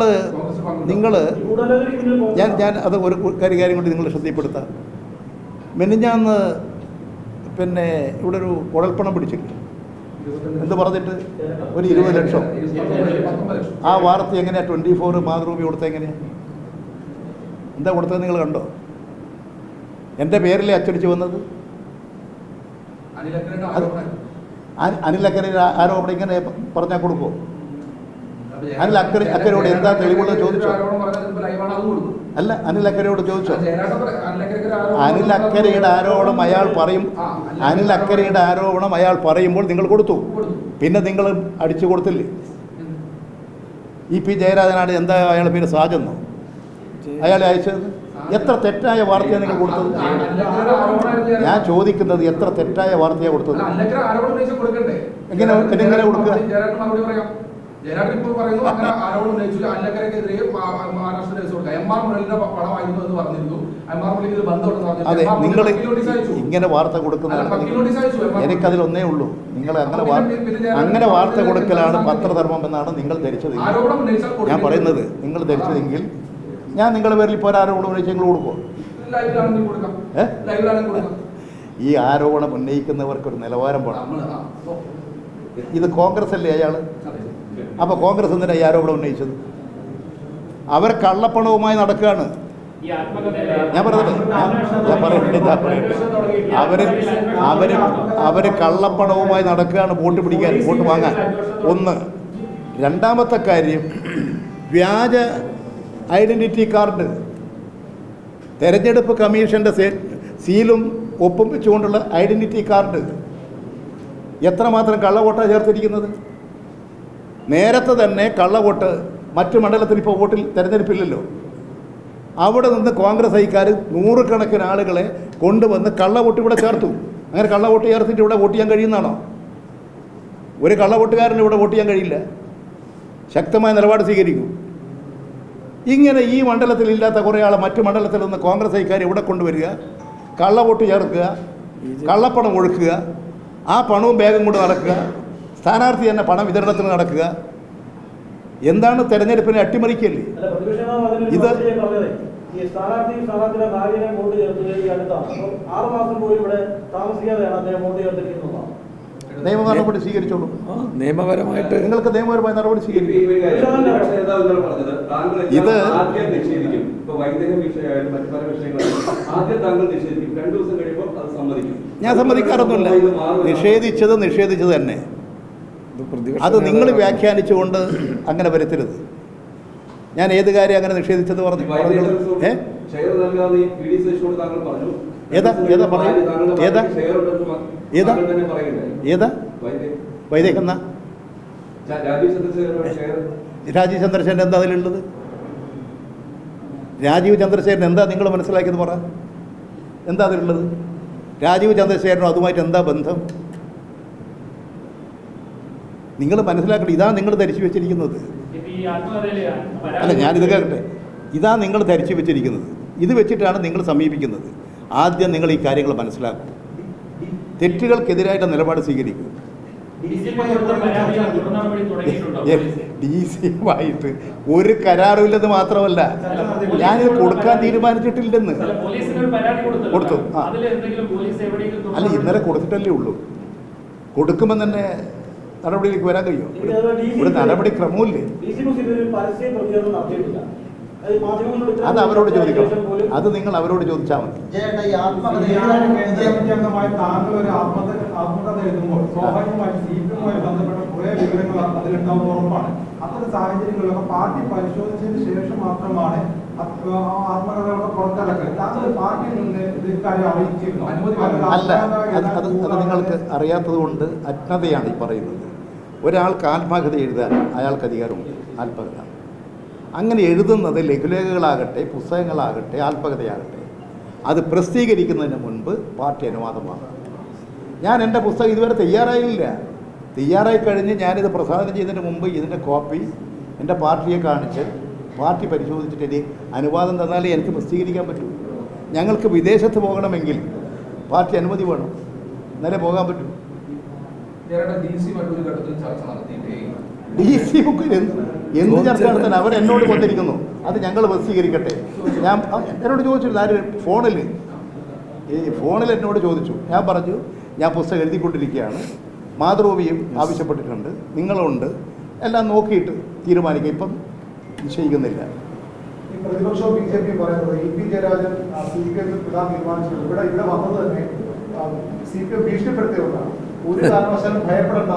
ഞാൻ അത് ഒരു കാര്യം കൊണ്ട് നിങ്ങൾ ശ്രദ്ധപ്പെടുത്താം. മിനിഞ്ഞാന്ന് പിന്നെ ഇവിടെ ഒരു കുഴൽപ്പണം പിടിച്ചില്ല എന്ത് പറഞ്ഞിട്ട് ഒരു 20 ലക്ഷം. ആ വാർത്ത എങ്ങനെയാണ് 24 മാതൃഭൂമി കൊടുത്തത്? എങ്ങനെയാണ് എന്താ കൊടുത്തത് നിങ്ങൾ കണ്ടോ? എൻ്റെ പേരിലെ അച്ചടിച്ച് വന്നത് അനിൽ അക്കരയുടെ ആരോപണം ഇങ്ങനെ പറഞ്ഞാൽ കൊടുക്കുമോ? അനിൽ അക്കരയോട് എന്താ തെളിവുള്ളത് ചോദിച്ചോ? അല്ല, അനിൽ അക്കരയോട് ചോദിച്ചോ? അനിൽ അക്കരയുടെ ആരോപണം അയാൾ പറയും. അനിൽ അക്കരയുടെ ആരോപണം അയാൾ പറയുമ്പോൾ നിങ്ങൾ കൊടുത്തു. പിന്നെ നിങ്ങൾ അടിച്ചു കൊടുത്തില്ലേ? EP ജയരാജനാണ് എന്താ അയാളുടെ പേര് സാജെന്നോ അയാളെ അയച്ചത്? എത്ര തെറ്റായ വാർത്തയാണ് നിങ്ങൾ കൊടുത്തത്? ഞാൻ ചോദിക്കുന്നത് എത്ര തെറ്റായ വാർത്തയാണ് കൊടുത്തത്? എങ്ങനെ കൊടുക്കുക? ജയരാജൻ പറയുന്നു അങ്ങനെ ആരോപണം ഉന്നയിച്ചു അല്ലക്കരക്കെതിരെ മഹാരാഷ്ട്ര കേസ് കൊടുക്കുക. MR മുരളിന്റെ പണമായിരുന്നു എന്ന് പറഞ്ഞിരുന്നു. MR മുരളിക്ക് ബന്ധമുണ്ടെന്ന് അതെ, നിങ്ങൾ ഇങ്ങനെ വാർത്ത കൊടുക്കുന്ന എനിക്കതിലൊന്നേ ഉള്ളൂ. നിങ്ങൾ അങ്ങനെ വാർത്ത കൊടുക്കലാണ് പത്രധർമ്മം എന്നാണ് നിങ്ങൾ ധരിച്ചത്. ഞാൻ പറയുന്നത് നിങ്ങൾ ധരിച്ചതെങ്കിൽ ഞാൻ നിങ്ങളുടെ പേരിൽ ഇപ്പോൾ ആരോപണം ഉന്നയിച്ച് നിങ്ങൾ കൊടുക്കുമോ? ഈ ആരോപണം ഉന്നയിക്കുന്നവർക്കൊരു നിലവാരം വേണം. ഇത് കോൺഗ്രസ് അല്ലേ അയാൾ? അപ്പോൾ കോൺഗ്രസ് എന്തിനാ ഈ ആരോപണം ഉന്നയിച്ചത്? അവർ കള്ളപ്പണവുമായി നടക്കുകയാണ്. ഞാൻ പറയട്ടെ അവര് കള്ളപ്പണവുമായി നടക്കുകയാണ് വോട്ട് പിടിക്കാൻ, വോട്ട് വാങ്ങാൻ. ഒന്ന്. രണ്ടാമത്തെ കാര്യം, വ്യാജ ഐഡൻറ്റിറ്റി കാർഡ്, തെരഞ്ഞെടുപ്പ് കമ്മീഷൻ്റെ സീലും ഒപ്പും വെച്ചുകൊണ്ടുള്ള ഐഡൻറ്റിറ്റി കാർഡ് എത്രമാത്രം കള്ളവോട്ടാണ് ചേർത്തിരിക്കുന്നത്? നേരത്തെ തന്നെ കള്ളവോട്ട് മറ്റു മണ്ഡലത്തിൽ ഇപ്പോൾ വോട്ടിൽ തിരഞ്ഞെടുപ്പില്ലല്ലോ. അവിടെ നിന്ന് കോൺഗ്രസ് ഐക്കാർ 100 കണക്കിന് ആളുകളെ കൊണ്ടുവന്ന് കള്ളവോട്ട് ഇവിടെ ചേർത്തു. അങ്ങനെ കള്ളവോട്ട് ചേർത്തിട്ട് ഇവിടെ വോട്ട് ചെയ്യാൻ കഴിയുന്നതാണോ? ഒരു കള്ളവോട്ടുകാരന് ഇവിടെ വോട്ട് ചെയ്യാൻ കഴിയില്ല. ശക്തമായ നിലപാട് സ്വീകരിക്കും. ഇങ്ങനെ ഈ മണ്ഡലത്തിൽ ഇല്ലാത്ത കുറേ ആളെ മറ്റു മണ്ഡലത്തിൽ നിന്ന് കോൺഗ്രസ് ഐക്കാർ ഇവിടെ കൊണ്ടുവരിക, കള്ളവോട്ട് ചേർക്കുക, കള്ളപ്പണം ഒഴുക്കുക, ആ പണവും ബാഗും കൊണ്ട് നടക്കുക, സ്ഥാനാർത്ഥി തന്നെ പണം വിതരണത്തിന് നടക്കുക. എന്താണ് തെരഞ്ഞെടുപ്പിനെ അട്ടിമറിക്കല്ലേ ഇത്? നിയമ നടപടി സ്വീകരിച്ചോളൂ. നിയമപരമായിട്ട് നിങ്ങൾക്ക് നിയമപരമായ നടപടി സ്വീകരിക്കും. ഇത് ഞാൻ സമ്മതിക്കാറൊന്നുമില്ല. നിഷേധിച്ചത് തന്നെ. അത് നിങ്ങൾ വ്യാഖ്യാനിച്ചുകൊണ്ട് അങ്ങനെ വരുത്തരുത്. ഞാൻ ഏത് കാര്യം അങ്ങനെ നിഷേധിച്ചത് പറഞ്ഞു? വൈദേഹെന്ന രാജീവ് ചന്ദ്രശേഖരൻ എന്താ അതിലുള്ളത്? രാജീവ് ചന്ദ്രശേഖരൻ എന്താ നിങ്ങൾ മനസ്സിലാക്കിയത് പറ? എന്താ അതിലുള്ളത്? രാജീവ് ചന്ദ്രശേഖരനും അതുമായിട്ട് എന്താ ബന്ധം? നിങ്ങൾ മനസ്സിലാക്കണം. ഇതാ നിങ്ങൾ ധരിച്ചു വെച്ചിരിക്കുന്നത്. അല്ല, ഞാനിത് കേട്ടെ. ഇതാ നിങ്ങൾ ധരിച്ചു വെച്ചിരിക്കുന്നത്. ഇത് വെച്ചിട്ടാണ് നിങ്ങൾ സമീപിക്കുന്നത്. ആദ്യം നിങ്ങൾ ഈ കാര്യങ്ങൾ മനസ്സിലാക്കും. തെറ്റുകൾക്കെതിരായിട്ട് നിലപാട് സ്വീകരിക്കും. DCയുമായിട്ട് ഒരു കരാറുമില്ലെന്ന് മാത്രമല്ല, ഞാനിത് കൊടുക്കാൻ തീരുമാനിച്ചിട്ടില്ലെന്ന്. കൊടുത്തു. അല്ല, ഇന്നലെ കൊടുത്തിട്ടല്ലേ ഉള്ളൂ. കൊടുക്കുമ്പോൾ തന്നെ നടപടിയിലേക്ക് വരാൻ കഴിയും. ഒരു നടപടി ക്രമമില്ലേ? അത് അവരോട് ചോദിക്കണം. അത് നിങ്ങൾ അവരോട് ചോദിച്ചാൽ മതി. താങ്കൾ ഒരു ആത്മകഥ എഴുതുമ്പോൾ സ്വാഭാവികമായിട്ട് CPM-മായി ബന്ധപ്പെട്ട കുറെ വിവരങ്ങൾ അതിലുണ്ടാവുന്ന ഉറപ്പാണ്. അത്തരം സാഹചര്യങ്ങളിലൊക്കെ പാർട്ടി പരിശോധിച്ചതിന് ശേഷം മാത്രമാണ് ആത്മകഥകളൊക്കെ പുറത്തിറക്കുക. താങ്കൾ പാർട്ടിയിൽ നിന്ന് ഇക്കാര്യം അറിയിച്ചിരുന്നു? അല്ല, അത് നിങ്ങൾക്ക് അറിയാത്തത് കൊണ്ട് അജ്ഞതയാണ് ഈ പറയുന്നത്. ഒരാൾക്ക് ആത്മകഥ എഴുതാൻ അയാൾക്ക് അധികാരമുണ്ട്. ആത്മകഥ അങ്ങനെ എഴുതുന്നത് ലഘുലേഖകളാകട്ടെ, പുസ്തകങ്ങളാകട്ടെ, ആത്മകഥയാകട്ടെ, അത് പ്രസിദ്ധീകരിക്കുന്നതിന് മുൻപ് പാർട്ടി അനുവാദം വാങ്ങണം. ഞാൻ എൻ്റെ പുസ്തകം ഇതുവരെ തയ്യാറായില്ല. തയ്യാറായി കഴിഞ്ഞ് ഞാനിത് പ്രസാദനം ചെയ്യുന്നതിന് മുമ്പ് ഇതിൻ്റെ കോപ്പി എൻ്റെ പാർട്ടിയെ കാണിച്ച് പാർട്ടി പരിശോധിച്ചിട്ട് ഇനി അനുവാദം തന്നാലേ എനിക്ക് പ്രസിദ്ധീകരിക്കാൻ പറ്റൂ. ഞങ്ങൾക്ക് വിദേശത്ത് പോകണമെങ്കിൽ പാർട്ടി അനുമതി വേണം, എന്നാലേ പോകാൻ പറ്റൂ. DC ബുക്കിൽ എന്ത് ചർച്ച നടത്താൻ അവരെന്നോട് കൊണ്ടിരിക്കുന്നു. അത് ഞങ്ങൾ പ്രസിദ്ധീകരിക്കട്ടെ. ഞാൻ എന്നോട് ചോദിച്ചിരുന്നു, ആര് ഫോണിൽ എന്നോട് ചോദിച്ചു. ഞാൻ പറഞ്ഞു, ഞാൻ പുസ്തകം എഴുതിക്കൊണ്ടിരിക്കുകയാണ്, മാതൃഭൂമിയും ആവശ്യപ്പെട്ടിട്ടുണ്ട്, നിങ്ങളുണ്ട്, എല്ലാം നോക്കിയിട്ട് തീരുമാനിക്കുക, ഇപ്പം നിശ്ചയിക്കുന്നില്ല. ഈ പ്രതിപക്ഷവും BJP പറയുന്നത് EP ജയരാജൻ CPM വിടാൻ തീരുമാനിച്ചത് ഇവിടെ വന്നത് തന്നെ CPM ഭീഷണിപ്പെടുത്തിയതുകൊണ്ടാണ്. ഒരു കാരണവശാലും ഭയപ്പെടേണ്ട,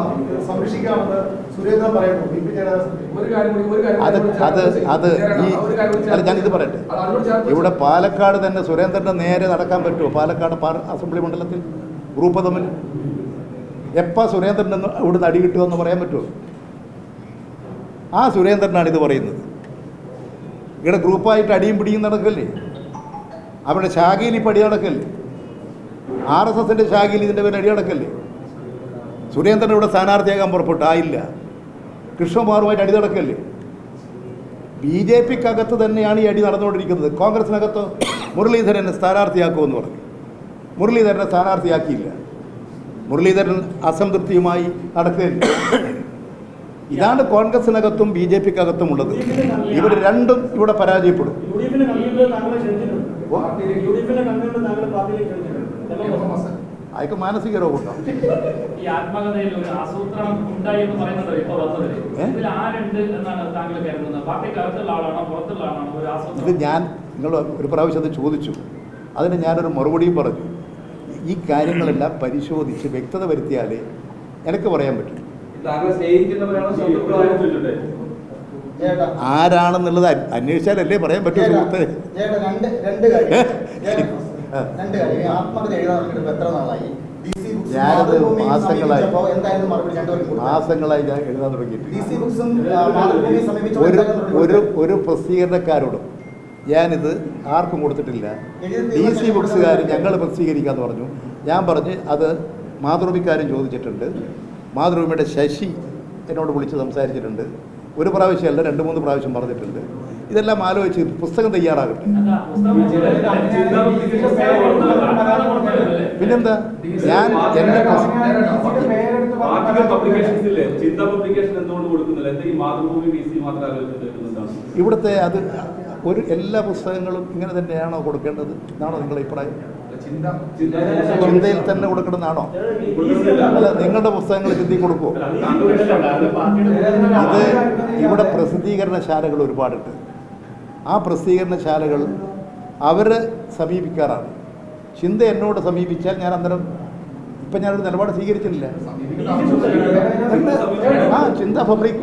സംരക്ഷിക്കാമെന്ന് സുരേന്ദ്രൻ പറയുന്നു. EP ജയരാജൻ ഞാനിത് പറയട്ടെ. ഇവിടെ പാലക്കാട് തന്നെ സുരേന്ദ്രൻ്റെ നേരെ നടക്കാൻ പറ്റുമോ? പാലക്കാട് അസംബ്ലി മണ്ഡലത്തിൽ ഗ്രൂപ്പ് തമ്മിൽ എപ്പോൾ സുരേന്ദ്രൻ ഇവിടുന്ന് അടി കിട്ടുമെന്ന് പറയാൻ പറ്റുമോ? ആ സുരേന്ദ്രനാണ് ഇത് പറയുന്നത്. ഇവിടെ ഗ്രൂപ്പായിട്ട് അടിയും പിടിയും നടക്കല്ലേ? അവിടെ ശാഖയിൽ ഇപ്പോൾ അടി നടക്കല്ലേ? RSSൻ്റെ ശാഖയിൽ ഇതിൻ്റെ പേര് അടി നടക്കല്ലേ? സുരേന്ദ്രൻ ഇവിടെ സ്ഥാനാർത്ഥിയാകാൻ പുറപ്പെട്ടു, ആയില്ല. കൃഷ്ണകുമാറുമായിട്ട് അടി നടക്കല്ലേ? BJPക്കകത്ത് തന്നെയാണ് ഈ അടി നടന്നുകൊണ്ടിരിക്കുന്നത്. കോൺഗ്രസിനകത്ത് മുരളീധരനെ സ്ഥാനാർത്ഥിയാക്കുമെന്ന് പറഞ്ഞു. മുരളീധരനെ സ്ഥാനാർത്ഥിയാക്കിയില്ല. മുരളീധരൻ അസംതൃപ്തിയുമായി നടക്കുകയില്ല. ഇതാണ് കോൺഗ്രസിനകത്തും BJPക്കകത്തും ഉള്ളത്. ഇവർ രണ്ടും ഇവിടെ പരാജയപ്പെടും. അയാൾക്ക് മാനസിക രോഗമുണ്ടോ? ഈ ആത്മകഥയിൽ ഒരു ആസൂത്രണം ഉണ്ടായി എന്ന് പറയുന്നത് ഇപ്പോൾ വന്നതിൽ ഇതിൽ ആരുണ്ട് എന്നാണ് താങ്കൾ കരുതുന്നത്? പാർട്ടിക്കകത്തുള്ള ആളാണോ പുറത്തുള്ള ആളാണോ ഒരു ആസൂത്രണം? ഇത് ഞാൻ നിങ്ങൾ ഒരു പ്രാവശ്യം അത് ചോദിച്ചു. അതിന് ഞാനൊരു മറുപടിയും പറഞ്ഞു. ഈ കാര്യങ്ങളെല്ലാം പരിശോധിച്ച് വ്യക്തത വരുത്തിയാലേ എനിക്ക് പറയാൻ പറ്റും. ആരാണെന്നുള്ളത് അന്വേഷിച്ചാലല്ലേ പറയാൻ പറ്റൂ. സുഹൃത്തെ, ഞാനത് മാസങ്ങളായി ഞാൻ എഴുതാൻ തുടങ്ങിയിട്ട് ഒരു പ്രസിദ്ധീകരണക്കാരോടും ഞാനിത് ആർക്കും കൊടുത്തിട്ടില്ല. DC ബുക്സുകാർ ഞങ്ങൾ പ്രസിദ്ധീകരിക്കാമെന്ന് പറഞ്ഞു. ഞാൻ പറഞ്ഞ് അത് മാതൃഭൂമിക്കാരും ചോദിച്ചിട്ടുണ്ട്. മാതൃഭൂമിയുടെ ശശി എന്നോട് വിളിച്ച് സംസാരിച്ചിട്ടുണ്ട്. ഒരു പ്രാവശ്യമല്ല, 2-3 പ്രാവശ്യം പറഞ്ഞിട്ടുണ്ട്. ഇതെല്ലാം ആലോചിച്ച് പുസ്തകം തയ്യാറാകട്ടെ. പിന്നെന്താ, ഞാൻ എൻ്റെ ഇവിടുത്തെ എല്ലാ പുസ്തകങ്ങളും ഇങ്ങനെ തന്നെയാണോ കൊടുക്കേണ്ടത് എന്നാണോ നിങ്ങളുടെ അഭിപ്രായം? ചിന്ത ചിന്തയിൽ തന്നെ കൊടുക്കണമെന്നാണോ? അല്ല, നിങ്ങളുടെ പുസ്തകങ്ങൾ ചിന്തയിൽ കൊടുക്കുമോ? ഇത് ഇവിടെ പ്രസിദ്ധീകരണശാലകൾ ഒരുപാടുണ്ട്. ആ പ്രസിദ്ധീകരണശാലകൾ അവരെ സമീപിക്കാറാണ്. ചിന്ത എന്നോട് സമീപിച്ചാൽ ഞാൻ അന്നേരം ഇപ്പം ഞാനൊരു നിലപാട് സ്വീകരിച്ചിട്ടില്ല. ചിന്ത പബ്ലിക്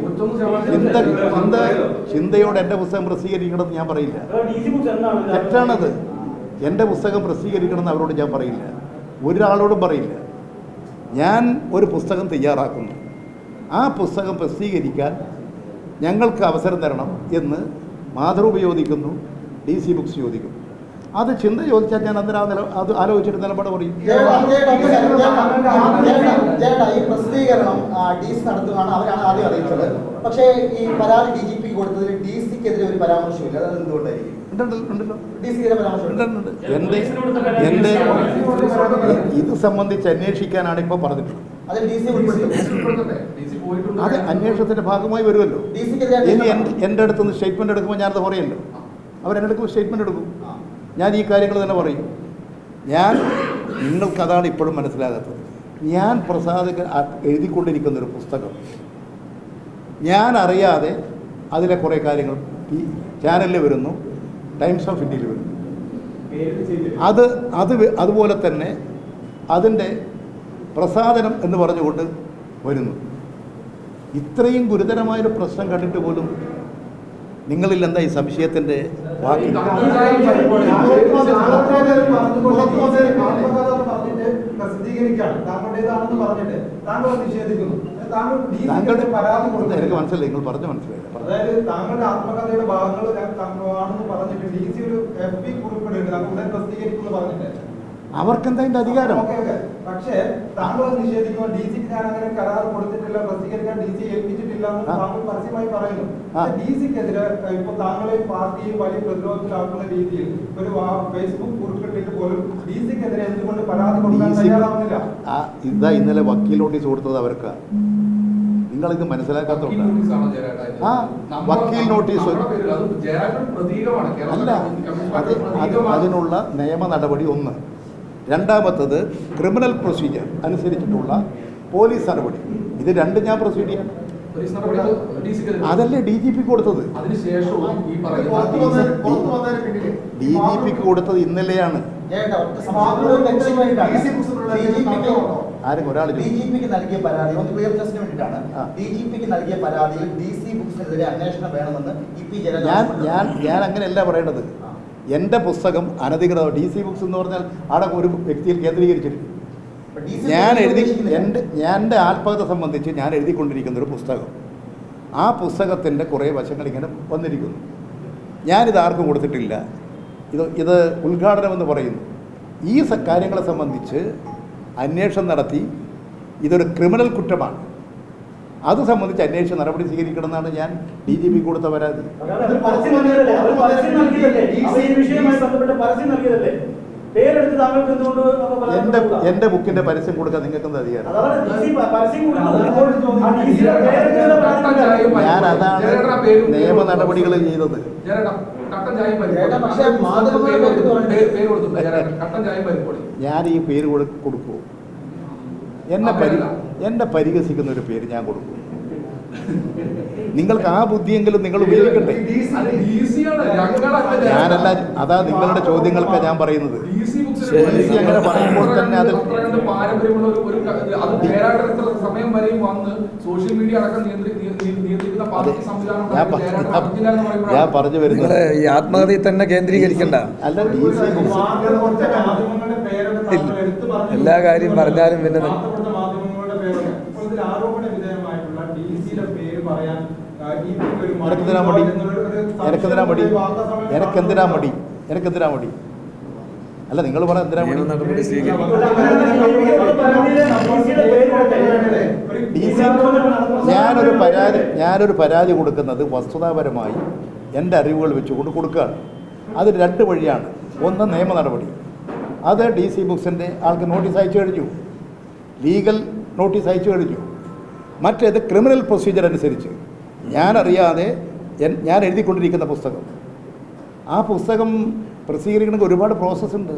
ചിന്തയോട് എൻ്റെ പുസ്തകം പ്രസിദ്ധീകരിക്കണമെന്ന് ഞാൻ പറയില്ല. തെറ്റാണത്. എൻ്റെ പുസ്തകം പ്രസിദ്ധീകരിക്കണമെന്ന് അവരോട് ഞാൻ പറയില്ല, ഒരാളോടും പറയില്ല. ഞാൻ ഒരു പുസ്തകം തയ്യാറാക്കുന്നു, ആ പുസ്തകം പ്രസിദ്ധീകരിക്കാൻ ഞങ്ങൾക്ക് അവസരം തരണം എന്ന് മാതൃഭൂമി ചോദിക്കുന്നു, DC ബുക്സ് ചോദിക്കുന്നു. അത് ചിന്ത ചോദിച്ചാൽ ഞാൻ അന്നേരം അത് ആലോചിച്ചിട്ട് നിലപാട് പറയും. ഈ പ്രസിദ്ധീകരണം DC നടത്തുകയാണ്, അവരാണ് ആദ്യം അറിയിച്ചത്. പക്ഷേ ഈ പരാതി DGP കൊടുത്തതിൽ DCക്കെതിരെ ഒരു പരാമർശമില്ല. അത് എന്തുകൊണ്ടായിരിക്കും? ഉണ്ടല്ലോ, DCക്കെതിരെ പരാമർശം എൻ്റെ ഇത് സംബന്ധിച്ച് അന്വേഷിക്കാനാണ് ഇപ്പോൾ പറഞ്ഞിട്ടുള്ളത്. അതിൽ DC ഉൾപ്പെടുത്തും. അത് അന്വേഷണത്തിൻ്റെ ഭാഗമായി വരുമല്ലോ. ഇനി എൻ്റെ അടുത്തുനിന്ന് സ്റ്റേറ്റ്മെൻറ്റ് എടുക്കുമ്പോൾ ഞാനത് പറയല്ലോ. അവരെൻ്റെ അടുത്ത് സ്റ്റേറ്റ്മെൻറ്റ് എടുക്കും, ഞാൻ ഈ കാര്യങ്ങൾ തന്നെ പറയും. നിങ്ങൾക്കതാണ് ഇപ്പോഴും മനസ്സിലാകാത്തത്. ഞാൻ പ്രസാദ് എഴുതിക്കൊണ്ടിരിക്കുന്നൊരു പുസ്തകം ഞാൻ അറിയാതെ അതിലെ കുറേ കാര്യങ്ങൾ ഈ ചാനലിൽ വരുന്നു, ടൈംസ് ഓഫ് ഇന്ത്യയിൽ വരുന്നു. അതുപോലെ തന്നെ അതിൻ്റെ പ്രസാദനം എന്ന് പറഞ്ഞുകൊണ്ട് വരുന്നു. ഇത്രയും ഗുരുതരമായൊരു പ്രശ്നം കണ്ടിട്ട് പോലും നിങ്ങളിൽ എന്താ ഈ സംശയത്തിൻ്റെ വാക്ക്? എനിക്ക് മനസ്സിലായി, നിങ്ങൾ പറഞ്ഞു മനസ്സിലായില്ല. അതായത് താങ്കളുടെ ആത്മകഥയുടെ ഭാഗങ്ങൾ ആണെന്ന് പറഞ്ഞിട്ട് DC ഒരു FB കുറിപ്പിടുന്നുണ്ട്, താങ്കളുടെ പ്രസിദ്ധീകരിക്കുമെന്ന് പറഞ്ഞിട്ട്. അവർക്കെന്താ അതിൻ്റെ അധികാരം? പക്ഷേ താങ്കൾ നിഷേധിക്കുമ്പോൾ DCക്ക് ഞാൻ അങ്ങനെ കരാർ കൊടുത്തിട്ടില്ല, പ്രസിദ്ധീകരിക്കാൻ DC ഏൽപ്പിച്ചിട്ടില്ല എന്ന് താങ്കൾ പരസ്യമായി പറയുന്നു. DCക്കെതിരെ ഇപ്പൊ താങ്കളെയും പാർട്ടിയും വലിയ പ്രതിരോധത്തിലാക്കുന്ന രീതിയിൽ ഒരു ഫേസ്ബുക്ക് കുറിപ്പിട്ടിട്ട് പോലും DCക്കെതിരെ എന്തുകൊണ്ട് പരാതി കൊടുക്കാൻ തയ്യാറാവുന്നില്ല? ഇതാ ഇന്നലെ വക്കീൽ നോട്ടീസ് കൊടുത്തത് അവർക്ക്. നിങ്ങളിത് മനസ്സിലാക്കാത്തതുകൊണ്ട് വക്കീൽ നോട്ടീസ് അല്ല, അതിനുള്ള നിയമ നടപടി ഒന്ന്. രണ്ടാമത്തത് ക്രിമിനൽ പ്രൊസീജിയർ അനുസരിച്ചിട്ടുള്ള പോലീസ് നടപടി. ഇത് രണ്ടും ഞാൻ പ്രൊസീഡ് ചെയ്യാം. അതല്ലേ DGP കൊടുത്തത്. DGPക്ക് കൊടുത്തത് ഇന്നലെയാണ്. ആരും ഒരാൾ DGPക്ക് നൽകിയ പരാതി ഒന്ന് ക്ലിയർ ടെസ്റ്റിന് വേണ്ടിയിട്ടാണ്. DGPക്ക് നൽകിയ പരാതിയിൽ DC ബുക്സിനെതിരെ അന്വേഷണം വേണമെന്ന് EP ഞാൻ അങ്ങനെയല്ല പറയേണ്ടത്. എൻ്റെ പുസ്തകം അനധികൃത DC ബുക്സ് എന്ന് പറഞ്ഞാൽ അവിടെ ഒരു വ്യക്തിയിൽ കേന്ദ്രീകരിച്ചിരിക്കും. എൻ്റെ ആത്മകഥ സംബന്ധിച്ച് ഞാൻ എഴുതിക്കൊണ്ടിരിക്കുന്ന ഒരു പുസ്തകം, ആ പുസ്തകത്തിൻ്റെ കുറേ വശങ്ങൾ ഇങ്ങനെ വന്നിരിക്കുന്നു. ഞാനിത് ആർക്കും കൊടുത്തിട്ടില്ല. ഇത് ഉദ്ഘാടനമെന്ന് പറയുന്നു. ഈ കാര്യങ്ങളെ സംബന്ധിച്ച് അന്വേഷണം നടത്തി ഇതൊരു ക്രിമിനൽ കുറ്റമാണ്, അത് സംബന്ധിച്ച് അന്വേഷണ നടപടി സ്വീകരിക്കണമെന്നാണ് ഞാൻ DGP കൊടുത്ത പരാതി. എൻ്റെ ബുക്കിന്റെ പരസ്യം കൊടുക്കാൻ നിങ്ങൾക്ക് എന്താ അധികാരം? ഞാൻ അതാണ് നിയമ നടപടികൾ ചെയ്തത്. ഞാൻ ഈ പേര് കൊടുക്കുമോ? എന്നെ പരിഹസിക്കുന്ന ഒരു പേര് ഞാൻ കൊടുക്കും. നിങ്ങൾക്ക് ആ ബുദ്ധിയെങ്കിലും നിങ്ങൾ ഉപയോഗിക്കട്ടെ. ഞാനല്ല, അതാ നിങ്ങളുടെ ചോദ്യങ്ങൾക്ക് ഞാൻ പറയുന്നത്. DC അങ്ങനെ പറയുമ്പോൾ തന്നെ അത് ഞാൻ പറഞ്ഞു വരുന്നത് ഈ ആത്മകഥയിൽ തന്നെ കേന്ദ്രീകരിക്കണ്ട. അല്ല, DC ബുക്സ് എല്ലാ കാര്യം പറഞ്ഞാലും പിന്നെ എനക്കെന്തിനാ മടി? അല്ല, നിങ്ങൾ പറയാൻ എന്തിനാ മടി? ഞാനൊരു പരാതി കൊടുക്കുന്നത് വസ്തുതാപരമായി എൻ്റെ അറിവുകൾ വെച്ചുകൊണ്ട് കൊടുക്കുകയാണ്. അത് രണ്ട് വഴിയാണ്. ഒന്ന് നിയമ നടപടി, അത് DC ബുക്സിൻ്റെ ആൾക്ക് നോട്ടീസ് അയച്ചു കഴിഞ്ഞു, ലീഗൽ നോട്ടീസ് അയച്ചു കഴിഞ്ഞു. മറ്റേത് ക്രിമിനൽ പ്രൊസീജിയർ അനുസരിച്ച് ഞാൻ അറിയാതെ ഞാൻ എഴുതിക്കൊണ്ടിരിക്കുന്ന പുസ്തകം ആ പുസ്തകം പ്രസിദ്ധീകരിക്കണമെങ്കിൽ ഒരുപാട് പ്രോസസ്സുണ്ട്.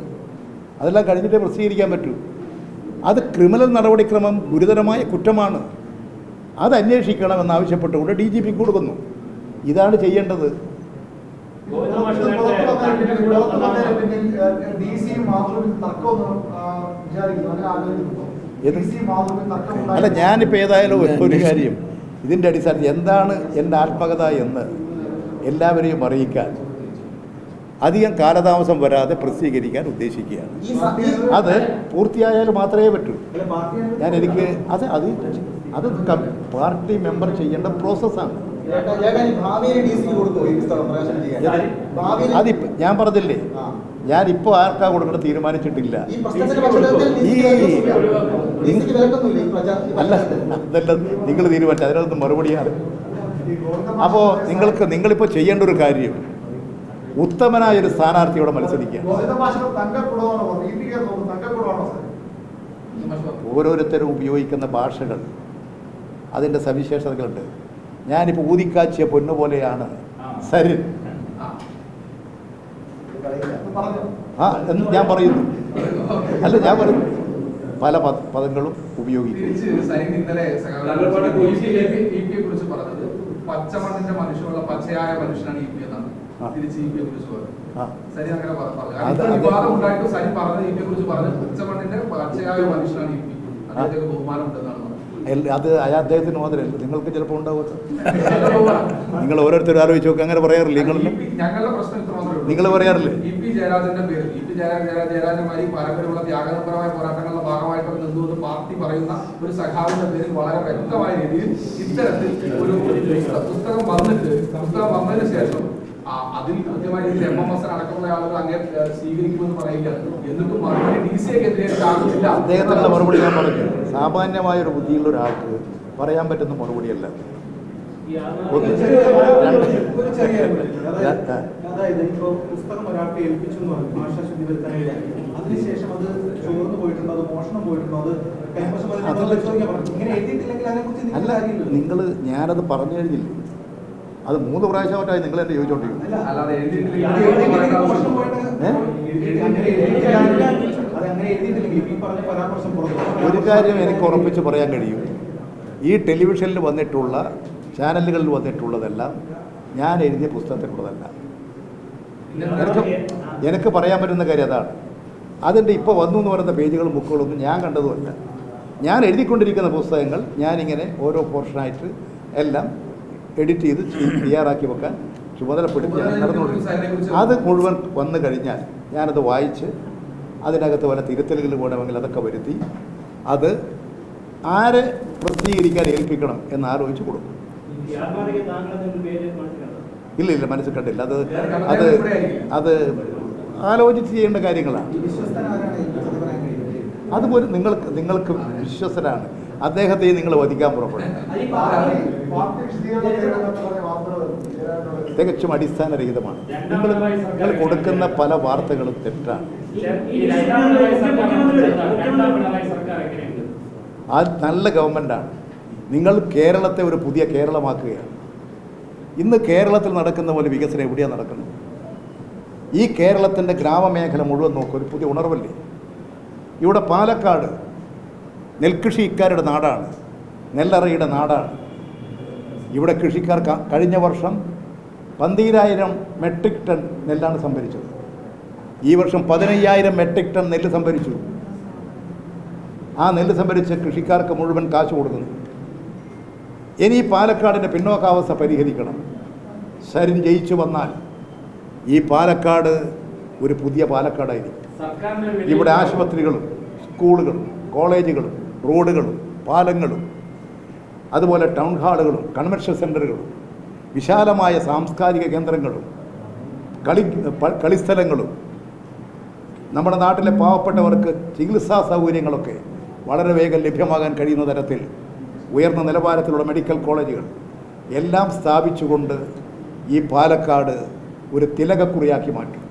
അതെല്ലാം കഴിഞ്ഞിട്ടേ പ്രസിദ്ധീകരിക്കാൻ പറ്റൂ. അത് ക്രിമിനൽ നടപടിക്രമം ഗുരുതരമായ കുറ്റമാണ്. അത് അന്വേഷിക്കണമെന്നാവശ്യപ്പെട്ടുകൊണ്ട് DGP കൊടുക്കുന്നു. ഇതാണ് ചെയ്യേണ്ടത്. അല്ല, ഞാനിപ്പോൾ ഏതായാലും ഒരു കാര്യം, ഇതിൻ്റെ അടിസ്ഥാനത്തിൽ എന്താണ് എൻ്റെ ആത്മകഥ എന്ന് എല്ലാവരെയും അറിയിക്കാൻ അധികം കാലതാമസം വരാതെ പ്രസിദ്ധീകരിക്കാൻ ഉദ്ദേശിക്കുകയാണ്. അത് പൂർത്തിയായാൽ മാത്രമേ പറ്റൂ. എനിക്ക് അത് പാർട്ടി മെമ്പർ ചെയ്യേണ്ട പ്രോസസ്സാണ്. അതിപ്പോൾ ഞാൻ പറഞ്ഞില്ലേ, ഞാനിപ്പോൾ ആർക്കാ കൊടുക്കണം തീരുമാനിച്ചിട്ടില്ല. അല്ല, അതല്ല നിങ്ങൾ തീരുമാനിച്ചു, അതിനകത്ത് മറുപടിയാണ്. അപ്പോൾ നിങ്ങളിപ്പോൾ ചെയ്യേണ്ട ഒരു കാര്യം, ഉത്തമനായൊരു സ്ഥാനാർത്ഥിയോടെ മത്സരിക്കുക. ഓരോരുത്തരും ഉപയോഗിക്കുന്ന ഭാഷകൾ, അതിൻ്റെ സവിശേഷതകളുണ്ട്. ഞാനിപ്പോൾ ഊതിക്കാച്ചിയ പൊന്നുപോലെയാണ് സരിൻ. എന്ന് ഞാൻ പറയുന്നു. അല്ല, ഞാൻ പറയുന്നു പല പദങ്ങളും ഉപയോഗിക്കും. പച്ചമണ്ണിന്റെ മനുഷ്യനുള്ള പച്ചയായ മനുഷ്യനാണ് EP എന്നാണ് തിരിച്ച് EP കുറിച്ച് പറഞ്ഞത്. സരി അങ്ങനെ പറഞ്ഞു. വിവാദം ഉണ്ടായിട്ട് സരി പറഞ്ഞത് EP കുറിച്ച് പറഞ്ഞു, പച്ചമണ്ണിന്റെ പച്ചയായ മനുഷ്യനാണ് EP. അദ്ദേഹത്തിന് ബഹുമാനം ഉണ്ടെന്നാണ് പറഞ്ഞത്. അത് അദ്ദേഹത്തിന് മാത്രമല്ല, നിങ്ങൾക്ക് ചിലപ്പോൾ ഉണ്ടാവുമല്ലോ. നിങ്ങൾ ഓരോരുത്തരും ആലോചിച്ച് നോക്കുക. അങ്ങനെ പറയാറില്ലേ ഞങ്ങളുടെ പ്രശ്നം ഇത്ര മാത്രമേ നിങ്ങൾ പറയാറില്ലേ? EP ജയരാജന്റെ പേര്, EP ജയരാജന്മാരി പാരമ്പര്യമുള്ള ത്യാഗപരമായ പോരാട്ടങ്ങളുടെ ഭാഗമായിട്ട് നിന്നുകൊണ്ട് പാർട്ടി പറയുന്ന ഒരു സഖാവിന്റെ പേരിൽ വളരെ വ്യക്തമായ രീതിയിൽ ഇത്തരത്തിൽ ഒരു പുസ്തകം വന്നതിന് ശേഷം അതിൽ കൃത്യമായ രീതിയിൽ MMS അടക്കമുള്ള ആളുകൾ അങ്ങനെ സ്വീകരിക്കുമെന്ന് പറയുകയാണ്. എന്നിട്ടും മറുപടി DC-ക്കെതിരെ ആകുന്നില്ല. അദ്ദേഹത്തിനുള്ള മറുപടി ഞാൻ പറഞ്ഞു. സാമാന്യമായൊരു ബുദ്ധിയുള്ള ഒരാൾക്ക് പറയാൻ പറ്റുന്ന മറുപടിയല്ല. അതായത് ഇപ്പോൾ പുസ്തകം ഒരാൾക്ക് ഏൽപ്പിച്ചു എന്ന് പറഞ്ഞു, ഭാഷാശുദ്ധി വരുത്താനില്ല, അതിനുശേഷം അത് ചോർന്നു പോയിട്ടുണ്ടോ, അത് മോഷണം പോയിട്ടുണ്ടോ, അത് ഇങ്ങനെ എഴുതിയിട്ടില്ലെങ്കിൽ അതിനെക്കുറിച്ച് നിങ്ങൾ ഞാനത് പറഞ്ഞു കഴിഞ്ഞില്ല. അത് 3 പ്രാവശ്യമായിട്ടായി നിങ്ങൾ എന്നെ ചോദിച്ചോണ്ടിരിക്കുന്നു. ഒരു കാര്യം എനിക്ക് ഉറപ്പിച്ച് പറയാൻ കഴിയും, ഈ ടെലിവിഷനിൽ വന്നിട്ടുള്ള ചാനലുകളിൽ വന്നിട്ടുള്ളതെല്ലാം ഞാൻ എഴുതിയ പുസ്തകത്തിലുള്ളതല്ല. എനിക്ക് പറയാൻ പറ്റുന്ന കാര്യം അതാണ്. അതിൻ്റെ ഇപ്പോൾ വന്നു എന്ന് പറയുന്ന പേജുകളും ബുക്കുകളൊന്നും ഞാൻ കണ്ടതുമല്ല. ഞാൻ എഴുതിക്കൊണ്ടിരിക്കുന്ന പുസ്തകങ്ങൾ ഞാനിങ്ങനെ ഓരോ പോർഷനായിട്ട് എല്ലാം എഡിറ്റ് ചെയ്ത് തയ്യാറാക്കി വെക്കാൻ ചുമതലപ്പെടുത്തി നടന്നുകൊണ്ടിരിക്കും. അത് മുഴുവൻ വന്നു കഴിഞ്ഞാൽ ഞാനത് വായിച്ച് അതിനകത്ത് വല്ല തിരുത്തലുകൾ വേണമെങ്കിൽ അതൊക്കെ വരുത്തി അത് ആരെ പ്രസിദ്ധീകരിക്കാൻ ഏൽപ്പിക്കണം എന്ന് ആലോചിച്ച് കൊടുക്കും. ഇല്ല, മനസ്സിൽ കണ്ടില്ല. അത് ആലോചിച്ച് ചെയ്യേണ്ട കാര്യങ്ങളാണ്. അതുപോലെ നിങ്ങൾക്ക് വിശ്വസനാണ്. അദ്ദേഹത്തെ നിങ്ങൾ വധിക്കാൻ പുറപ്പെടും. തികച്ചും അടിസ്ഥാനരഹിതമാണ്. നിങ്ങൾ കൊടുക്കുന്ന പല വാർത്തകളും തെറ്റാണ്. അത് നല്ല ഗവൺമെൻറ്റാണ്. നിങ്ങൾ കേരളത്തെ ഒരു പുതിയ കേരളമാക്കുകയാണ്. ഇന്ന് കേരളത്തിൽ നടക്കുന്ന പോലെ വികസനം എവിടെയാണ് നടക്കുന്നത്? ഈ കേരളത്തിൻ്റെ ഗ്രാമമേഖല മുഴുവൻ നോക്കുക, ഒരു പുതിയ ഉണർവല്ലേ. ഇവിടെ പാലക്കാട് നെൽകൃഷി ഇക്കാരുടെ നാടാണ്, നെല്ലറയുടെ നാടാണ്. ഇവിടെ കൃഷിക്കാർ കഴിഞ്ഞ വർഷം 12,000 മെട്രിക് ടൺ നെല്ലാണ് സംഭരിച്ചത്. ഈ വർഷം 15,000 മെട്രിക് ടൺ നെല്ല് സംഭരിച്ചു. ആ നെല്ല് സംഭരിച്ച് കൃഷിക്കാർക്ക് മുഴുവൻ കാശ് കൊടുക്കുന്നു. ഇനി പാലക്കാടിൻ്റെ പിന്നോക്കാവസ്ഥ പരിഹരിക്കണം. സരിൻ ജയിച്ചു വന്നാൽ ഈ പാലക്കാട് ഒരു പുതിയ പാലക്കാടായിരിക്കും. ഇവിടെ ആശുപത്രികളും സ്കൂളുകളും കോളേജുകളും റോഡുകളും പാലങ്ങളും അതുപോലെ ടൗൺ ഹാളുകളും കൺവെൻഷൻ സെൻ്ററുകളും വിശാലമായ സാംസ്കാരിക കേന്ദ്രങ്ങളും കളിസ്ഥലങ്ങളും നമ്മുടെ നാട്ടിലെ പാവപ്പെട്ടവർക്ക് ചികിത്സാ സൗകര്യങ്ങളൊക്കെ വളരെ വേഗം ലഭ്യമാകാൻ കഴിയുന്ന തരത്തിൽ ഉയർന്ന നിലവാരത്തിലുള്ള മെഡിക്കൽ കോളേജുകൾ എല്ലാം സ്ഥാപിച്ചുകൊണ്ട് ഈ പാലക്കാട് ഒരു തിലകക്കുറിയാക്കി മാറ്റും.